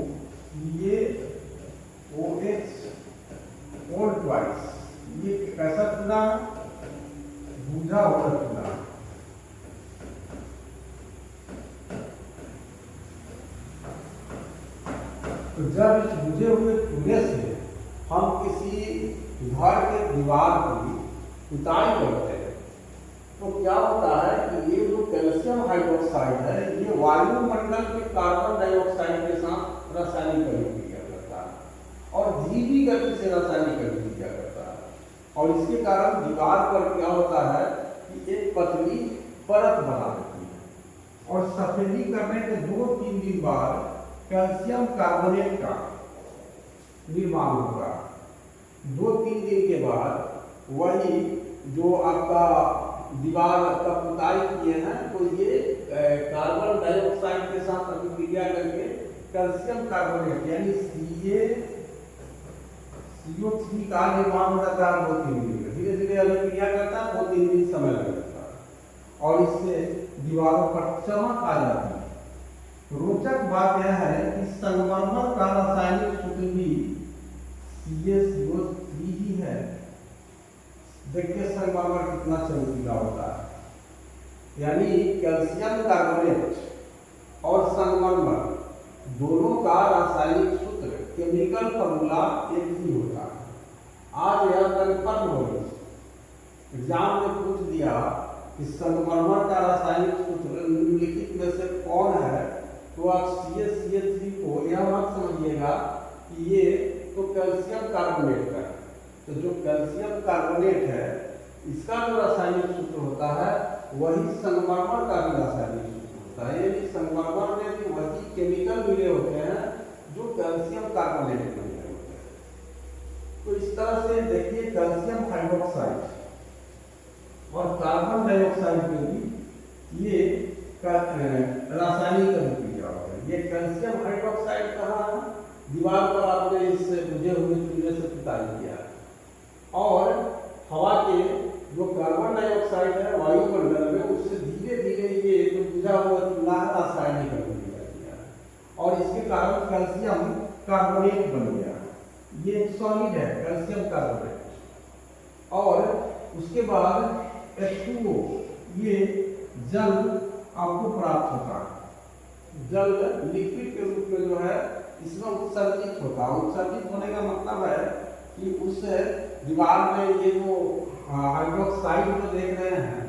ये OH ओल्ड ट्वाइस, ये कैसा चूना, बुझा हुआ चूना, तो जब इस बुझे हुए चूने से हम किसी घर के दीवार की पुताई करते हैं, तो क्या होता है कि ये जो कैल्शियम हाइड्रोक्साइड है, ये वायुमंडल के कार्बन डाइऑक्साइड के साथ रासायनिक अभिक्रिया करता है, और धीमी गति से रासायनिक अभिक्रिया करता है। और इसके कारण दीवार पर क्या होता है कि एक पतली परत बना देती है और सफेदी करने के 2-3 दिन बाद कैल्शियम कार्बोनेट का निर्माण होगा। 2-3 दिन के बाद वही जो आपका दीवार का पुताई किए हैं तो ये कार्बन डाइऑक्साइड के साथ अभिक्रिया करके कैल्शियम कार्बोनेट यानी CO3 का निर्माण हो जाता है 2-3 दिन में। धीरे धीरे अभिक्रिया करता है, 2-3 दिन समय लगता है और इससे दीवारों पर चमक आ जाती है। रोचक बात यह है कि संगमरमर का रासायनिक सूत्र भी CaCO3 ही है। देखिए संगमरमर कितना चमकीला होता है, यानी कैल्शियम कार्बोनेट और संगमरमर दोनों का रासायनिक सूत्र केमिकल फॉर्मूला एक ही होता है। आज यह कन्फर्म हो गई, एग्जाम में पूछ दिया कि संगमरमर का रासायनिक सूत्र निम्नलिखित में से कौन है, तो आप CaCO3 को यह मत समझिएगा कि ये तो कैल्शियम कार्बोनेट का है। तो जो कैल्शियम कार्बोनेट है इसका जो रासायनिक सूत्र होता है वही संगमरमर का भी रासायनिक सूत्र होता है। यानी संगमरमर में भी वही केमिकल मिले होते हैं जो कैल्शियम कार्बोनेट में मिले होते हैं। तो इस तरह से देखिए कैल्शियम हाइड्रोक्साइड और कार्बन डाइऑक्साइड के भी ये रासायनिक अभिक्रिया होती है। ये कैल्शियम हाइड्रोक्साइड कहाँ है, दीवार पर आपने इस बुझे हुए चूल्हे से पुताई किया है और हवा के जो कार्बन डाइऑक्साइड है वायुमंडल में उससे धीरे धीरे ये जो बुझा हुआ चूल्हा रासायनिक अभिक्रिया किया है और इसके कारण कैल्शियम कार्बोनेट बन गया। ये एक सॉलिड है कैल्शियम कार्बोनेट और उसके बाद H2O ये जल आपको प्राप्त होता है। जल लिक्विड के रूप में जो है इसमें उत्सर्जित होता है। उत्सर्जित होने का मतलब है कि उस दीवार में ये जो हाइड्रोक्साइड जो देख रहे हैं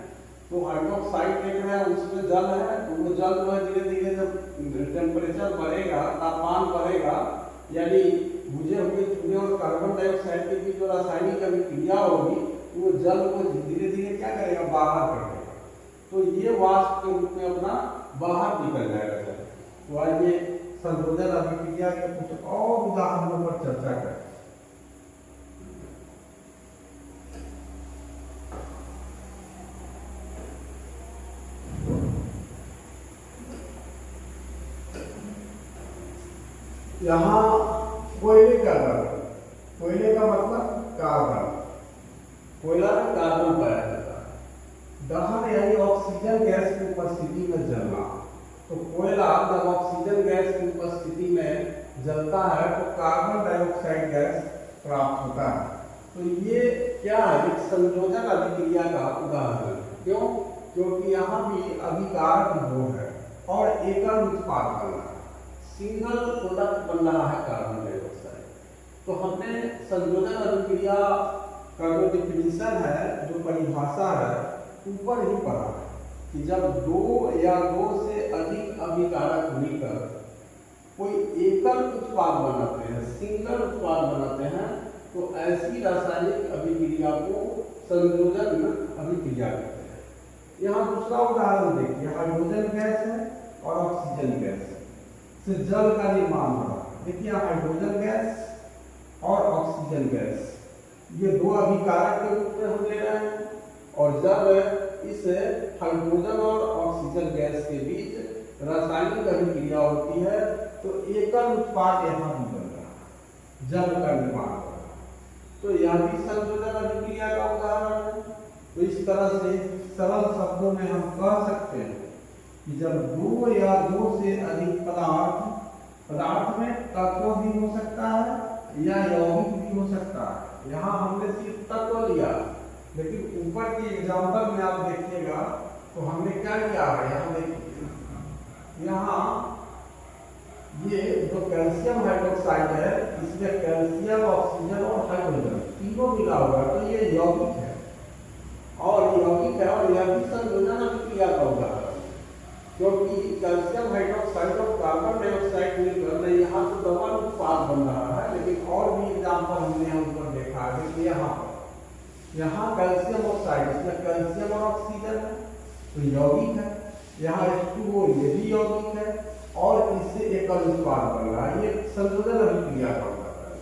तो हाइड्रोक्साइड देख रहे हैं उसमें जल है तो वो जल जो है धीरे धीरे जब टेम्परेचर बढ़ेगा, तापमान बढ़ेगा, यानी बुझे हुए चूल्हे और कार्बन डाइऑक्साइड के बीच जो रासायनिक अभिक्रिया होगी तो वो जल को धीरे धीरे क्या करेगा, बाहर कर देगा। तो ये वाष्प के रूप में अपना बाहर निकल जाएगा। तो आइए संयोजन अभिक्रिया के कुछ और उदाहरणों पर चर्चा करें। यहाँ कोयले का दहन, कोयले का मतलब कार्बन, कोयला में कार्बन पाया जाता है। दहन यानी ऑक्सीजन गैस की उपस्थिति में जलना। तो कोयला जब ऑक्सीजन गैस की उपस्थिति में जलता है तो कार्बन डाइऑक्साइड गैस प्राप्त होता है। तो ये क्या है, एक संयोजन अभिक्रिया का उदाहरण है। क्यों? क्योंकि यहाँ भी अभिकारक दो है और एकल उत्पाद बन रहा है, सिंगल प्रोडक्ट बन रहा है कार्बन डाइऑक्साइड। तो हमने संयोजन अभिक्रिया का जो डिफिनीशन है, जो परिभाषा है, ऊपर ही पढ़ा है कि जब दो या दो से अधिक अभिकारक मिलकर कोई एकल उत्पाद बनाते हैं, सिंगल उत्पाद बनाते हैं, तो ऐसी रासायनिक अभिक्रिया को संयोजन अभिक्रिया कहते हैं। यहाँ दूसरा उदाहरण देखिए, हाइड्रोजन गैस है और ऑक्सीजन गैस से जल का निर्माण हो रहा है। देखिए हाइड्रोजन गैस और ऑक्सीजन गैस ये दो अभिकारक के रूप में हम ले रहे हैं और जब इस हाइड्रोजन और ऑक्सीजन गैस के बीच रासायनिक अभिक्रिया होती है तो एकल उत्पाद यहाँ भी बन रहा है, जल का निर्माण हो रहा है। तो यह भी संयोजन अभिक्रिया का उदाहरण है। तो इस तरह से सरल शब्दों में हम कह सकते हैं कि जब दो या दो से अधिक पदार्थ में तत्व भी हो सकता है या यौगिक भी हो सकता है। यहाँ हमने सिर्फ तत्व लिया, लेकिन ऊपर की एग्जाम्पल में आप देखिएगा तो हमने क्या किया है, यहाँ देखिए, यहाँ ये जो कैल्शियम हाइड्रोक्साइड है इसमें कैल्शियम, ऑक्सीजन और हाइड्रोजन तीनों मिला हुआ है। तो ये यौगिक है और यौगिक है और यह भी संयोजन अभिक्रिया का उदाहरण, क्योंकि कैल्शियम हाइड्रोक्साइड और कार्बन डाइऑक्साइड मिलकर यहाँ तो डबल उत्पाद बन रहा है। लेकिन और भी एग्जाम्पल हमने यहाँ पर देखा है। देखिए यहाँ पर यहाँ कैल्शियम ऑक्साइड, इसमें कैल्शियम और ऑक्सीजन है तो यौगिक है। यहाँ H2O ये भी यौगिक है और इससे एक अनुपात बन रहा है, ये संशोधन अभिक्रिया का होता है।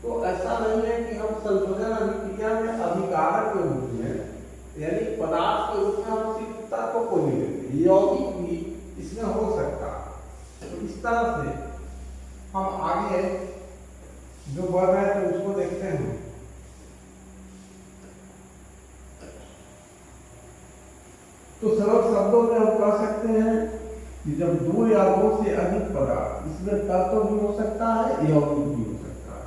तो ऐसा नहीं है कि हम संशोधन अभिक्रिया में अभिकारक के रूप में यानी पदार्थ के रूप में हम सिर्फ तत्व को नहीं लेते, यौगिक भी इसमें हो सकता है। तो इस तरह से हम आगे जो बढ़ रहे हैं तो उसको देखते हैं। तो सरल शब्दों में हम कह सकते हैं कि जब दो या दो से अधिक पदार्थ, इसमें तत्व भी हो सकता है यौगिक भी हो सकता है,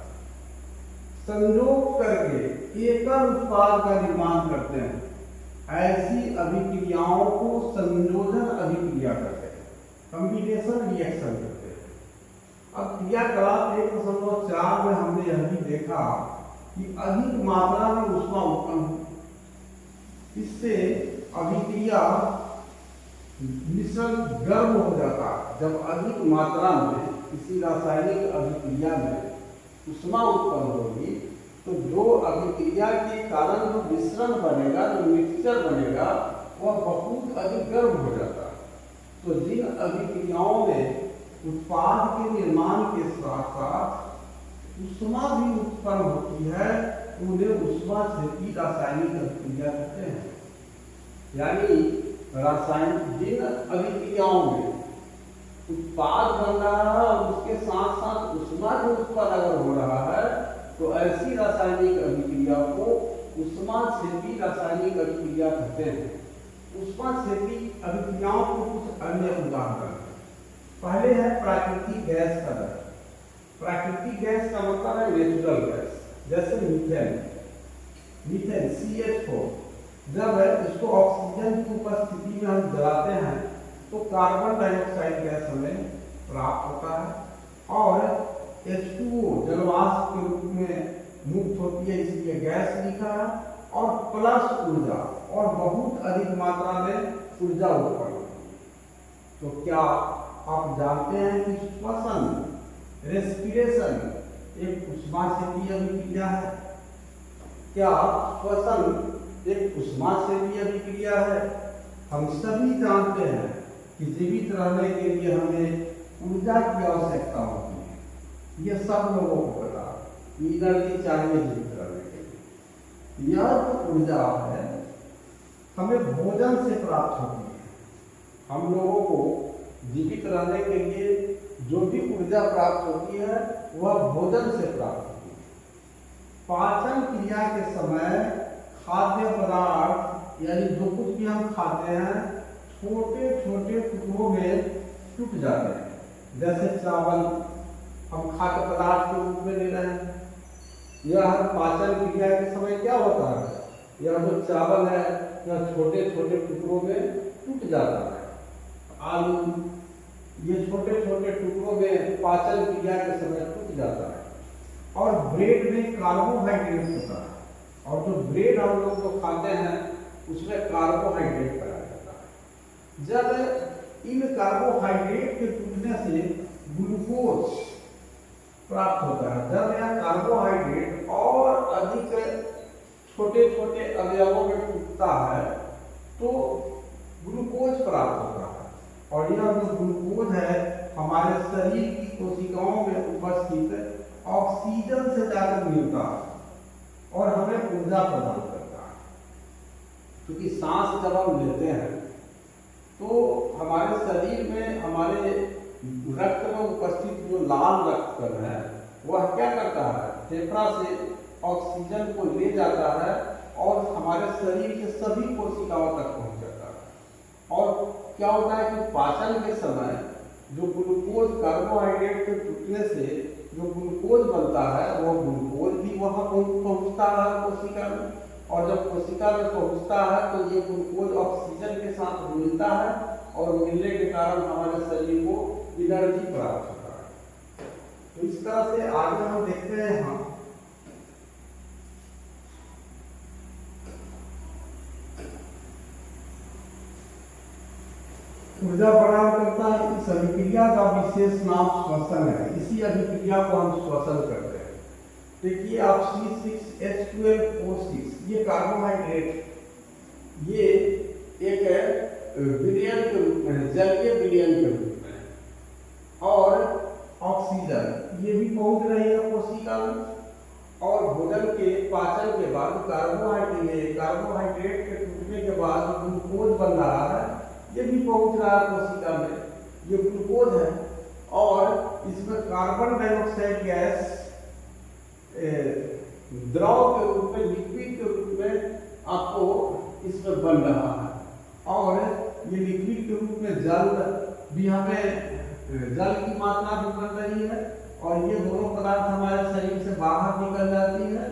संयोग करके एकल उत्पाद का निर्माण करते हैं, ऐसी अभिक्रियाओं को संयोजन अभिक्रिया कहते हैं, कॉम्बिनेशन रिएक्शन कहते हैं। अब क्रियाकलाप 1.4 में हमने यह भी देखा कि अधिक मात्रा में ऊष्मा उत्पन्न हो, इससे अभिक्रिया मिश्रण गर्म हो जाता है। जब अधिक मात्रा में किसी रासायनिक अभिक्रिया में ऊष्मा उत्पन्न होगी तो जो अभिक्रिया के कारण जो मिश्रण बनेगा, जो मिक्सचर बनेगा, वह बहुत अधिक गर्म हो जाता है। तो जिन अभिक्रियाओं में उत्पाद के निर्माण के साथ साथ ऊष्मा भी उत्पन्न होती है, उन्हें ऊष्मा क्षेपी रासायनिक अभिक्रिया कहते हैं। यानी रासायनिक जिन अभिक्रियाओं में उत्पाद बन रहा है और उसके साथ साथ ऊष्मा भी उत्पन्न अगर हो रहा है तो ऐसी रासायनिक अभिक्रिया को ऊष्मा क्षेपी रासायनिक अभिक्रिया कहते हैं। ऊष्मा क्षेपी अभिक्रियाओं को कुछ अन्य उदाहरण, पहले है प्राकृतिक गैस का दर। प्राकृतिक गैस का मतलब है नेचुरल गैस, जैसे मीथेन, CH4। जब इसको ऑक्सीजन की उपस्थिति में हम जलाते हैं तो कार्बन डाइऑक्साइड गैस हमें प्राप्त होता है और H2O जलवाष्प के रूप में मुक्त होती है, इसलिए गैस लिखा है। और प्लस ऊर्जा, और बहुत अधिक मात्रा में ऊर्जा उत्पन्न होती है। तो क्या आप जानते हैं कि श्वसन, रेस्पिरेशन एक ऊष्मा क्षेपी अभिक्रिया है? क्या श्वसन एक ऊष्मा क्षेपी अभिक्रिया है? हम सभी जानते हैं कि जीवित रहने के लिए हमें ऊर्जा की आवश्यकता होती है, यह सब लोगों को पता है। एनर्जी चाहिए जीवित रहने के लिए। यह जो ऊर्जा है हमें भोजन से प्राप्त होती है। हम लोगों को जीवित रहने के लिए जो भी ऊर्जा प्राप्त होती है वह भोजन से प्राप्त होती है। पाचन क्रिया के समय खाद्य पदार्थ यानी जो कुछ भी हम खाते हैं छोटे छोटे टुकड़ों में टूट जाते हैं। जैसे चावल हम खाद्य पदार्थ के रूप में ले रहे हैं, यह पाचन क्रिया के समय क्या होता है, यह जो चावल है यह छोटे छोटे टुकड़ों में टूट जाता है। आलू ये छोटे छोटे टुकड़ों में पाचन क्रिया के समय टूट जाता है। और ब्रेड में कार्बोहाइड्रेट होता है, और जो ब्रेड हम लोग जो खाते हैं उसमें कार्बोहाइड्रेट पाया जाता है। जब इन कार्बोहाइड्रेट के टूटने से ग्लूकोज प्राप्त होता है, जब यह कार्बोहाइड्रेट और अधिक छोटे छोटे अवयवों में टूटता है तो ग्लूकोज प्राप्त होता है। और यह जो ग्लूकोज है हमारे शरीर की कोशिकाओं में उपस्थित ऑक्सीजन से जाकर मिलता है और हमें ऊर्जा प्रदान करता है। क्योंकि सांस जब हम लेते हैं तो हमारे शरीर में, हमारे रक्त में उपस्थित जो लाल रक्त कण है वह क्या करता है, फेफड़ा से ऑक्सीजन को ले जाता है और हमारे शरीर के सभी कोशिकाओं तक पहुंच जाता है। और क्या होता है कि पाचन के समय जो ग्लूकोज कार्बोहाइड्रेट के टूटने से जो ग्लूकोज बनता है वह ग्लूकोज भी वहां पहुंचता है कोशिका में, और जब कोशिका में पहुंचता है तो ये ग्लूकोज ऑक्सीजन के साथ मिलता है और मिलने के कारण हमारे शरीर को एनर्जी प्राप्त होता है। तो इस तरह से आगे हम देखते हैं हम ऊर्जा प्रदान करता है। इस अभिक्रिया का विशेष नाम श्वसन है। इसी अभिक्रिया को हम श्वसन करते हैं। देखिए आप C6H12O6 ये कार्बोहाइड्रेट, ये एक विलयन के रूप में, जलीय विलयन के रूप में, और ऑक्सीजन ये भी पहुंच रही है कोशिका में, और भोजन के पाचन के बाद कार्बोहाइड्रेट के टूटने के बाद ग्लूकोज बन रहा है, ये भी पहुंच रहा है कोशिका में, ये ग्लूकोज है। और इसमें कार्बन डाइऑक्साइड गैस द्रव के रूप में, लिक्विड के रूप में आपको इसमें बन रहा है, और ये लिक्विड के रूप में जल भी, हमें जल की मात्रा भी बढ़ रही है, और ये दोनों पदार्थ हमारे शरीर से बाहर निकल जाती है,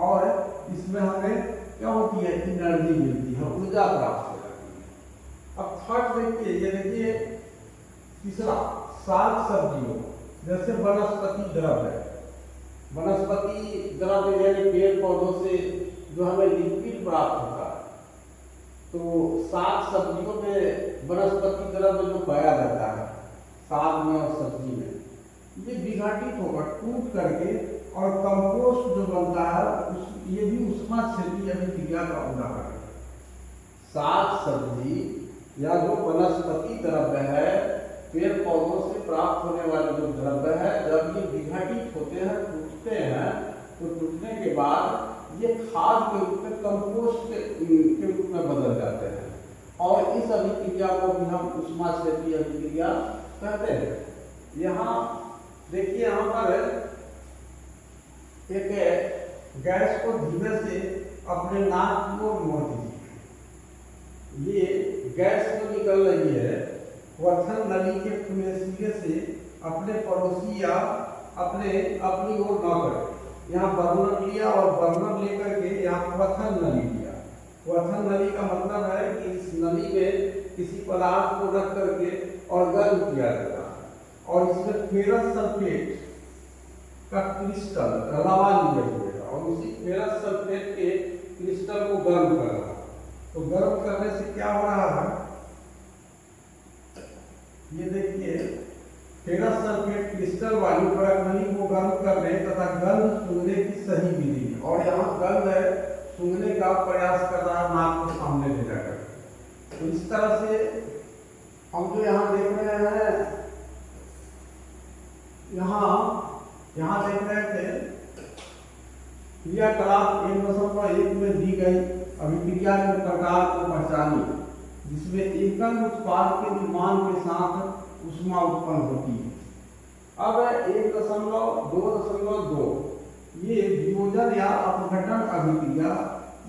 और इसमें हमें क्या होती है, एनर्जी मिलती है, ऊर्जा प्राप्त हो जाती है। अब थर्ड देखिए, ये देखिए तीसरा, साग सब्जियों जैसे वनस्पति द्रव्य, वनस्पति द्रव्य यानी पेड़ पौधों से जो हमें लिक्विड प्राप्त होता है, तो साग सब्जियों में वनस्पति द्रव्य जो पाया जाता है साग में और सब्जी में, ये विघटित होकर टूट करके और कंपोस्ट जो बनता है ये भी उष्मा क्षेत्रीय अभिक्रिया का उदाहरण है। साग सब्जी या जो वनस्पति द्रव्य है, पेड़ पौधों से प्राप्त होने वाले जो द्रव्य है, जब ये विघटित होते हैं, टूटते हैं, तो टूटने के बाद ये खाद के रूप में, कंपोस्ट के रूप में बदल जाते हैं, और इस अभिक्रिया को भी हम उष्मा क्षेत्रीय अभिक्रिया कहते हैं। यहाँ देखिए, यहाँ पर एक गैस को धीमे से अपने नाक की ओर मोड़ दीजिए। ये गैस जो निकल रही है क्वथन नली के फुनेसिए से अपने पड़ोसी या अपनी ओर न करें। यहाँ बर्नर लिया और बर्नर लेकर के यहाँ क्वथन नली लिया। क्वथन नली का मतलब है कि इस नली में किसी पदार्थ को रख करके और गर्म किया जाता है, और इसमें फेरस सल्फेट का क्रिस्टल रवा लिया जाएगा, और उसी फेरस सल्फेट के क्रिस्टल को गर्म कर रहा है। तो गर्म करने से क्या हो रहा है, ये देखिए फेरस सल्फेट क्रिस्टल वाली परत नली को गर्म करने तथा गंध सूंघने की सही विधि है, और यहाँ गंध है सूंघने का प्रयास कर रहा है नाक को सामने ले जाकर। तो इस तरह से हम जो यहाँ देख रहे हैं, यहाँ देख रहे थे क्रियाकलाप 1.1 में दी गई अभिक्रिया के प्रकार को पहचानी, जिसमें एकल उत्पाद के निर्माण के साथ ऊष्मा उत्पन्न होती है। अब 1.2.2 ये वियोजन या अपघटन अभिक्रिया,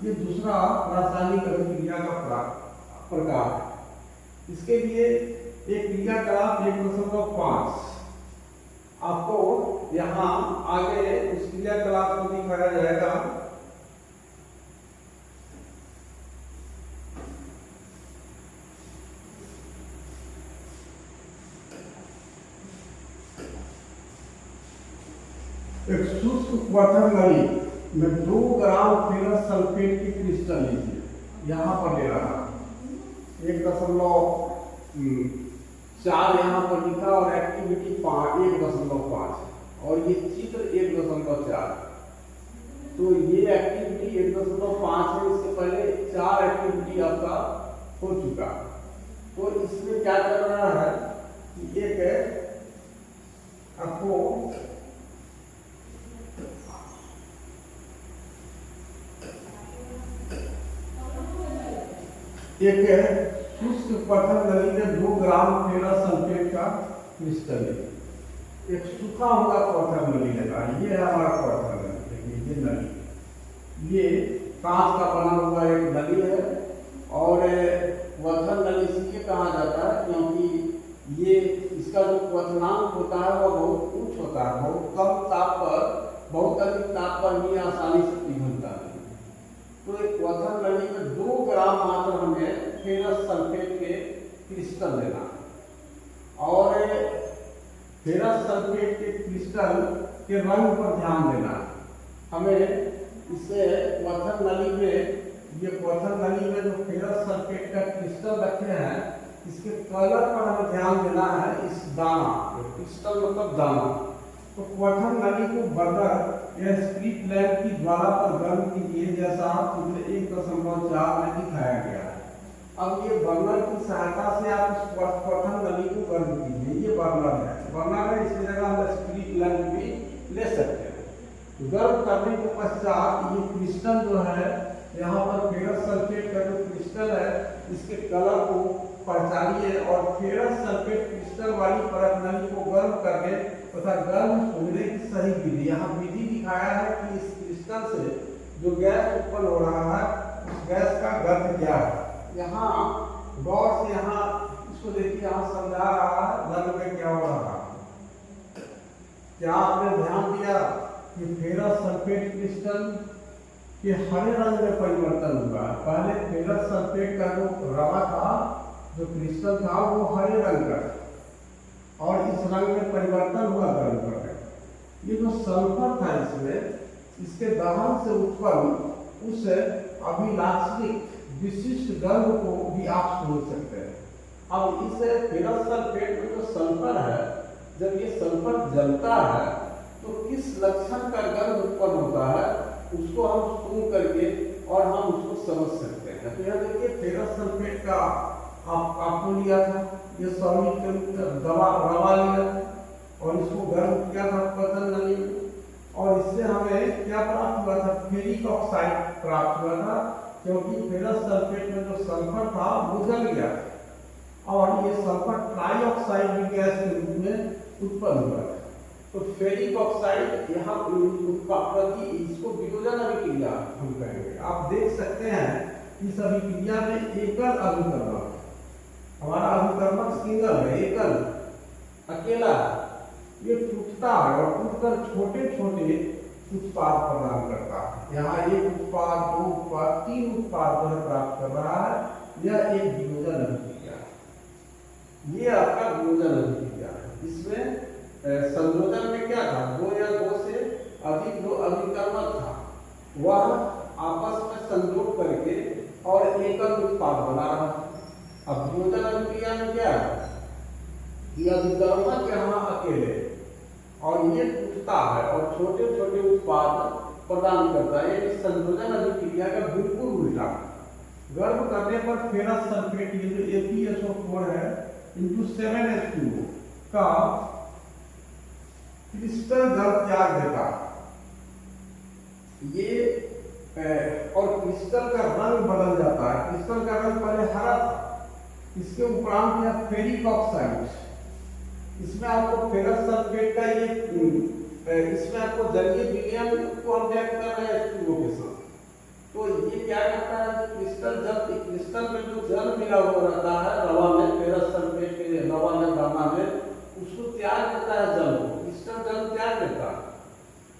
ये दूसरा रासायनिक अभिक्रिया का प्रकार है। इसके लिए एक क्रियाकलाप 1.5 आपको यहाँ आगे उस क्रियाकलाप को दिखाया जाएगा। एक शुष्क क्वथन नली में 2 ग्राम फेरस सल्फेट की क्रिस्टल लीजिए, यहाँ पर ले रहा 1.4 यहाँ पर लिखा, और एक्टिविटी 1.5, और ये चित्र 1.4। तो ये एक्टिविटी 1.5 है, इससे पहले 4 एक्टिविटी आपका हो चुका। तो इसमें क्या कर रहा है कि एक आपको एक शुष्क क्वथन नली में 2 ग्राम फेरस सल्फेट का क्रिस्टल है, एक सूखा हुआ क्वथन नली लगा। ये है हमारा क्वथन नली, देखिए ये नली, ये कांच का बना हुआ एक नली है, और क्वथन नली इसलिए कहा जाता है क्योंकि ये इसका जो क्वथनांक होता है वो बहुत उच्च होता है, बहुत कम ताप पर, बहुत अधिक ताप पर भी आसानी से पिघलता है। तो एक क्वथन नली में 2 ग्राम मात्र हमें फेरस सल्फेट के क्रिस्टल लेना है, और फेरस सल्फेट के क्रिस्टल के रंग पर ध्यान देना है। हमें इससे क्वथन नली में, ये क्वथन नली में जो फेरस सल्फेट का क्रिस्टल रखे हैं, इसके कलर पर हमें ध्यान देना है। इस दाना, क्रिस्टल मतलब दाना, तो क्वथन नली को बर्नर या स्प्लिट लैंप की ज्वाला पर गर्म कीजिए, जैसा चित्र 1.4 में दिखाया गया है। अब ये बर्नर की सहायता से आप इस क्वथन नली को गर्म कीजिए। ये बर्नर है, इसकी जगह हम स्प्लिट लैंप भी ले सकते हैं। गर्म करने के पश्चात ये क्रिस्टल जो है, यहाँ पर फेरस सल्फेट का जो क्रिस्टल है, इसके कलर को पहचानिए और फेरस सल्फेट क्रिस्टल वाली परत नली को गर्म करने तथा गर्म होने की सही विधि। यहाँ विधि दिखाया है कि इस क्रिस्टल से जो गैस उत्पन्न हो रहा है, उस गैस का गति क्या है। यहाँ गौर से यहाँ इसको देखिए, यहाँ समझा रहा है रंग में क्या हो रहा है। क्या आपने ध्यान दिया कि फेरस सल्फेट क्रिस्टल के हरे रंग में परिवर्तन हुआ। पहले फेरस सल्फेट का जो रवा था, जो क्रिस्टल था, वो हरे रंग का और इस रंग में परिवर्तन हुआ गर्म करने। ये जो सल्फर था इसमें, इसके दहन से उत्पन्न उस अभिलाषिक विशिष्ट गर्म को भी आप सोच सकते हैं। अब इस फेरस सल्फेट में जो सल्फर है, जब ये सल्फर जलता है तो किस लक्षण का गर्म उत्पन्न होता है, उसको हम सूंघ करके और हम उसको समझ सकते हैं। तो यह देखिए फेरस सल्फेट का आपको लिया था, ये सॉलिड दवा रवा लिया और इसको गर्म किया था क्वथन नली में, और इससे हमें क्या प्राप्त हुआ था, फेरिक ऑक्साइड प्राप्त हुआ था, क्योंकि फेरस सल्फेट में जो सल्फर था वो जल गया और ये सल्फर ट्राइऑक्साइड भी गैस के रूप में उत्पन्न हुआ। तो फेरिक ऑक्साइड यहाँ प्रति इसको वियोजन अभिक्रिया हम कहेंगे। आप देख सकते हैं इस अभिक्रिया में एकल अभिकर्मक, हमारा अभिकर्मक सिंगल है, एकल अकेला, ये टूटता है और टूटकर छोटे छोटे उत्पाद प्रदान करता है। यहाँ एक उत्पाद, 2 उत्पाद, 3 उत्पाद प्राप्त कर रहा है। यह एक वियोजन अभिक्रिया है। ये आपका वियोजन अभिक्रिया है। इसमें संयोजन में क्या था, 2 या 2 से अधिक जो अभिकर्मक था वह आपस में संयोग करके और एकल उत्पाद बना रहा है। अब वियोजन अभिक्रिया में क्या है कि अभिकर्मक यहाँ अकेले और ये टूटता है और छोटे छोटे उत्पाद प्रदान करता है। यानी संयोजन अभिक्रिया का बिल्कुल उल्टा। गर्म करने पर फेरस सल्फेट, ये जो FeSO4 है, इंटू 7H2O का क्रिस्टल जल त्याग देता। ये और क्रिस्टल का रंग बदल जाता है। क्रिस्टल का रंग पहले हरा था, इसके उपरांत यह फेरिक ऑक्साइड, इसमें आपको फेरस सल्फेट का ये इसमें आपको जलीय विलयन को हम व्यक्त कर रहे हैं H2O के साथ। तो ये क्या करता है, क्रिस्टल में जो जल मिला हुआ रहता है रवा में, फेरस सल्फेट के रवा में दाना में, उसको त्याग देता है जल को। क्रिस्टल जल त्याग देता है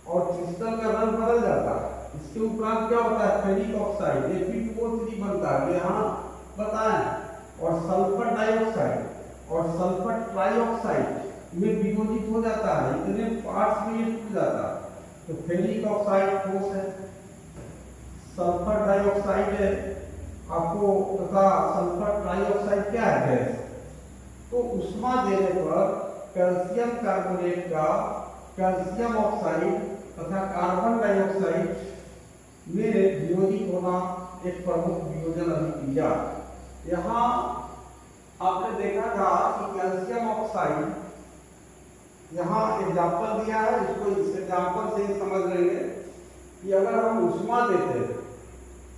और क्रिस्टल का रंग बदल जाता है। इसके उपरांत क्या होता है, फेरिक ऑक्साइड Fe2O3 बनता है, यहाँ बताएं, और सल्फर डाइऑक्साइड और सल्फर ट्राइऑक्साइड में वियोजित हो जाता है। इतने पार्ट्स में ये टूट जाता है। तो फेरिक ऑक्साइड ठोस है, सल्फर डाइऑक्साइड है आपको, तथा सल्फर ट्राइऑक्साइड क्या है, गैस। तो उष्मा देने पर कैल्शियम कार्बोनेट का कैल्शियम ऑक्साइड तथा कार्बन डाइऑक्साइड में वियोजित होना एक प्रमुख वियोजन अभिक्रिया। यहाँ आपने देखा था कि कैल्शियम ऑक्साइड, यहाँ एग्जाम्पल दिया है, इसको इस एग्जाम्पल से ही समझ लेंगे कि अगर हम उष्मा देते हैं,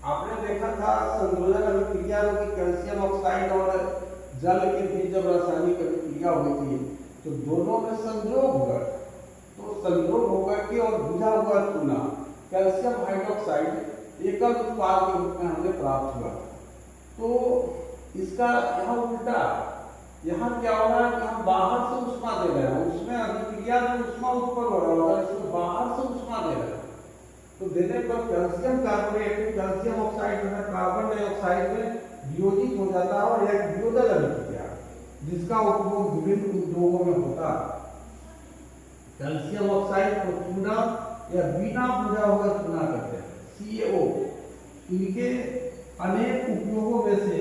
आपने देखा था संयोजन अभिक्रिया में कि कैल्शियम ऑक्साइड और जल के बीच जब रासायनिक अभिक्रिया हुई थी तो दोनों में संयोग हुआ। तो संयोग होकर के और बुझा हुआ चूना कैल्शियम हाइड्रोक्साइड एकल उत्पाद के रूप में हमें प्राप्त हुआ। तो इसका यहाँ उल्टा, यहाँ क्या हो रहा है कि हम बाहर से उष्मा दे रहे हैं, उसमें अभिक्रिया में उष्मा उत्पन्न हो रहा है, इसमें बाहर से उष्मा दे रहे हैं। तो देने पर कैल्शियम कार्बोनेट कैल्शियम ऑक्साइड तथा कार्बन डाइऑक्साइड में वियोजित हो जाता है और एक वियोजन अभिक्रिया जिसका उपयोग विभिन्न उद्योगों में होता है। कैल्शियम ऑक्साइड को चूना या बिना बुझा हुआ चूना कहते हैं, CaO। इनके अनेक उपयोगों में से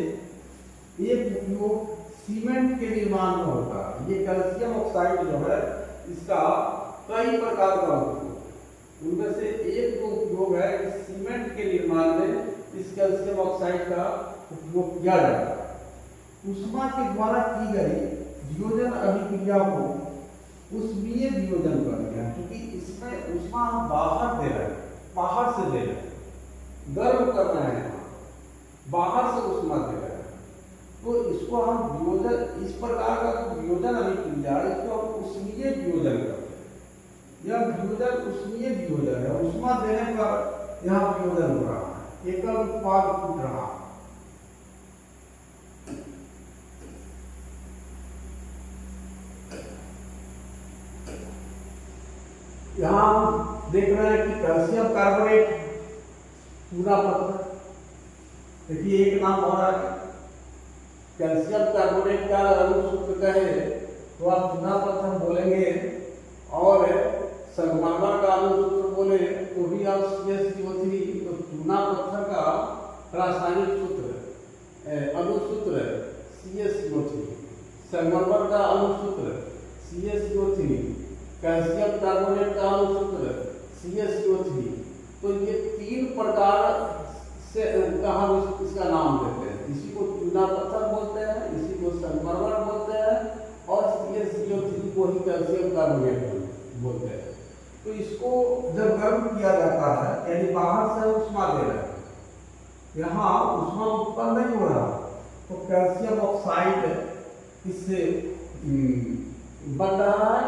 एक उपयोग सीमेंट के निर्माण में होता है। ये कैल्शियम ऑक्साइड जो है, इसका कई प्रकार का उपयोग। उनमें से एक जो उपयोग है कि सीमेंट के निर्माण में इस कैल्शियम ऑक्साइड का उपयोग किया जाता है। ऊष्मा के द्वारा की गई वियोजन अभिक्रिया को ऊष्मीय वियोजन कहते हैं, क्योंकि इसमें ऊष्मा हम बाहर दे रहे हैं, बाहर से दे रहे हैं, गर्म कर रहे हैं, बाहर से ऊष्मा दे रहे हैं, तो इसको हम वियोजन, इस प्रकार का वियोजन अभिक्रिया है, इसको हम ऊष्मीय वियोजन करते हैं। यह वियोजन ऊष्मीय वियोजन है, ऊष्मा देने पर यह वियोजन हो रहा है, एकल उत्पाद टूट रहा है। यहाँ हम देख रहे हैं कि कैल्शियम कार्बोनेट चूना पत्थर, देखिए एक नाम और आ गया। कैल्शियम कार्बोनेट का अणु सूत्र कहे तो आप चूना पत्थर बोलेंगे, और संगमरमर का अणु सूत्र बोले तो भी आप CaSO3। तो चूना पत्थर का रासायनिक सूत्र अणु सूत्र CaSO3, संगमरमर का अणु सूत्र CaSO3, कैल्शियम कार्बोनेट का अणु सूत्र CaSO3। तो ये तीन प्रकार से हम इसका नाम देते हैं। इसी को चूना पत्थर बोलते हैं, इसी को संगमरमर बोलते हैं, और CaSO3 को ही कैल्शियम कार्बोनेट बोलते हैं। तो इसको जब गर्म किया जाता है, यानी बाहर से ऊष्मा दे रहे हैं, यहाँ ऊष्मा उत्पन्न नहीं हो रहा, तो कैल्शियम ऑक्साइड इससे बन रहा है,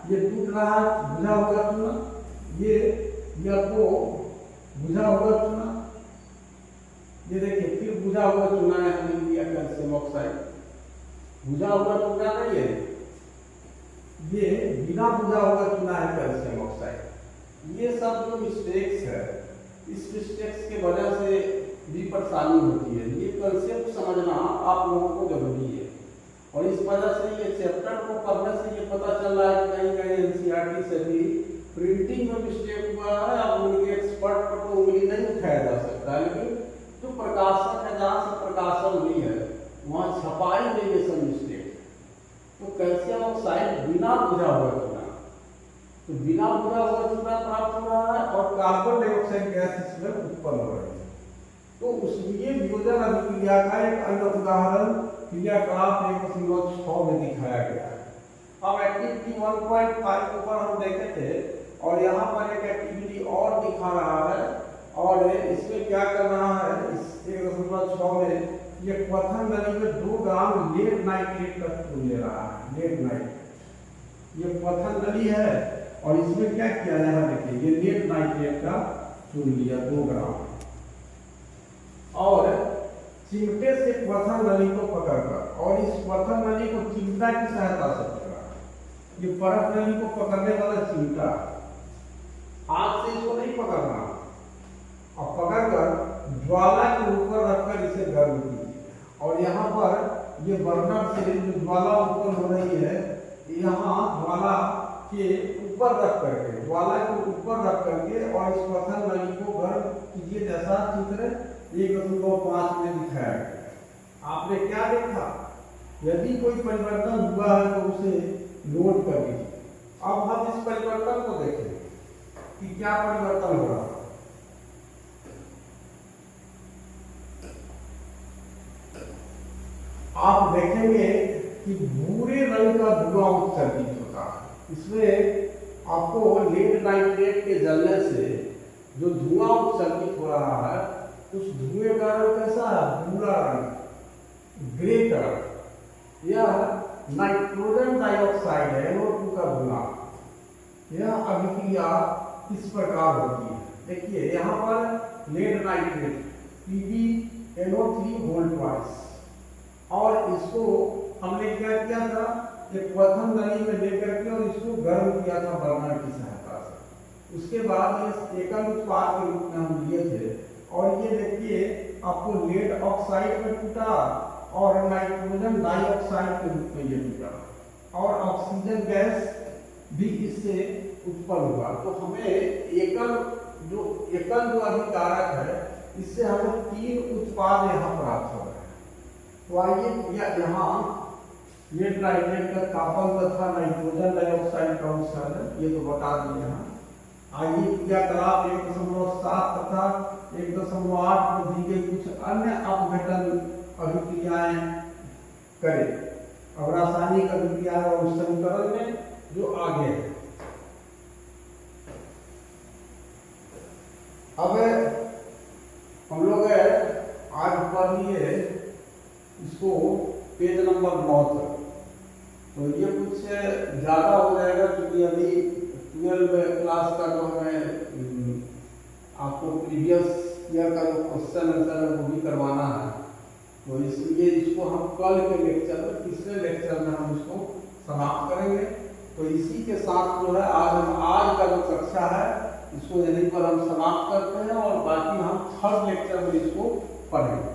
ये टूट रहा है, बुझा हुआ चूना, ये आपको बुझा हुआ चूना, ये देखिए फिर बुझा हुआ चूना है, हमने लिया कैल्शियम ऑक्साइड। बुझा हुआ चूना नहीं है, ये बिना बुझा हुआ चूना है कैल्शियम ऑक्साइड। ये सब जो मिस्टेक्स है, इस मिस्टेक्स के वजह से भी परेशानी होती है। ये कंसेप्ट समझना आप लोगों को जरूरी है, और इस वजह से ये चैप्टर को पढ़ने से ये पता चल रहा है कि कहीं कहीं NCERT से भी प्रिंटिंग में मिस्टेक हुआ है। अब उनके एक्सपर्ट पर तो उंगली नहीं उठाया जा सकता, लेकिन जो प्रकाशक है, जहाँ से प्रकाशन हुई है, वहाँ छपाई में ये सब मिस्टेक। तो कैल्शियम ऑक्साइड बिना बुझा हुआ चूना, तो बिना बुझा हुआ चूना प्राप्त हो रहा है, और कार्बन डाइऑक्साइड गैस इसमें उत्पन्न हो रही है। तो उसमें वियोजन अभिक्रिया का एक अन्य उदाहरण क्रियाकलाप 1.6 में दिखाया गया है। अब एक्टिविटी 1.5 के ऊपर हम देखे थे, और यहाँ पर एक एक्टिविटी और दिखा रहा है, और इसमें क्या कर रहा है, इस 1.6 में ये क्वथन नली में 2 ग्राम लेड नाइट्रेट का चून ले रहा है। लेड नाइट्रेट ये क्वथन नली है, और इसमें क्या किया जाए, देखिए ये लेड नाइट्रेट का चून लिया 2 ग्राम, और चिमटे से क्वथन नली को पकड़कर, और इस क्वथन नली को चिमटा की सहायता से पकड़ा। ये परत नली को पकड़ने वाला चिमटा, हाथ से इसको नहीं पकड़ना, और पकड़कर ज्वाला के ऊपर रखकर इसे गर्म कीजिए। और यहाँ पर ये बर्नर से जो ज्वाला उत्पन्न हो रही है, यहाँ ज्वाला के ऊपर रख करके, ज्वाला के ऊपर रख करके, और इस क्वथन नली को गर्म कीजिए, जैसा चित्र 1.5 में दिखाया गया। आपने क्या देखा, यदि कोई परिवर्तन हुआ है तो उसे नोट कर लीजिए। अब हम इस परिवर्तन को देखें कि क्या परिवर्तन हो रहा है। आप देखेंगे कि भूरे रंग का धुआं उत्सर्जित होता है। इसमें आपको लेड नाइट्रेट के जलने से जो धुआं उत्सर्जित हो रहा है, उस धुएं का रंग कैसा है, भूरा रंग, ग्रे कलर। यह नाइट्रोजन डाइऑक्साइड है, NO2 का धुआं। यह अभिक्रिया इस प्रकार होती है। देखिए यहाँ पर lead nitrate PbNO3 whole twice, और इसको हमने क्या किया था, एक क्वथन नली में लेकर के और इसको गर्म किया था बर्नर की सहायता से। उसके बाद ये एकल उत्पाद के रूप में हम लिए थे, और ये देखिए आपको लेड ऑक्साइड में टूटा, और नाइट्रोजन डाइऑक्साइड के रूप में ये टूटा, और ऑक्सीजन गैस भी इससे उत्पन्न हुआ। तो हमें एकल जो अभिकारक है, इससे हमें 3 उत्पाद यहाँ प्राप्त हो रहे हैं। तो आइए यहाँ लेड नाइट्रेट का तापन तथा नाइट्रोजन डाइऑक्साइड का क्वेश्चन है, ये तो बता दिए यहाँ। आइए क्रियाकलाप 1.7 तथा 1.8 बुद्धि के कुछ अन्य अपघटन अभिक्रियाएं करें। अब रासायनिक अभिक्रिया और समीकरण में जो आगे है, अब हम लोग आज पढ़िए इसको पेज नंबर 9 तक। तो ये कुछ ज़्यादा हो जाएगा क्योंकि अभी 12 क्लास का जो हमें आपको प्रीवियस ईयर का जो क्वेश्चन आंसर है वो भी करवाना है। तो इसलिए इसको हम कल के लेक्चर में, तीसरे लेक्चर में हम इसको समाप्त करेंगे। तो इसी के साथ जो है आज का जो कक्षा है इसको यहीं पर हम समाप्त करते हैं और बाकी हम थर्ड लेक्चर में इसको पढ़ेंगे।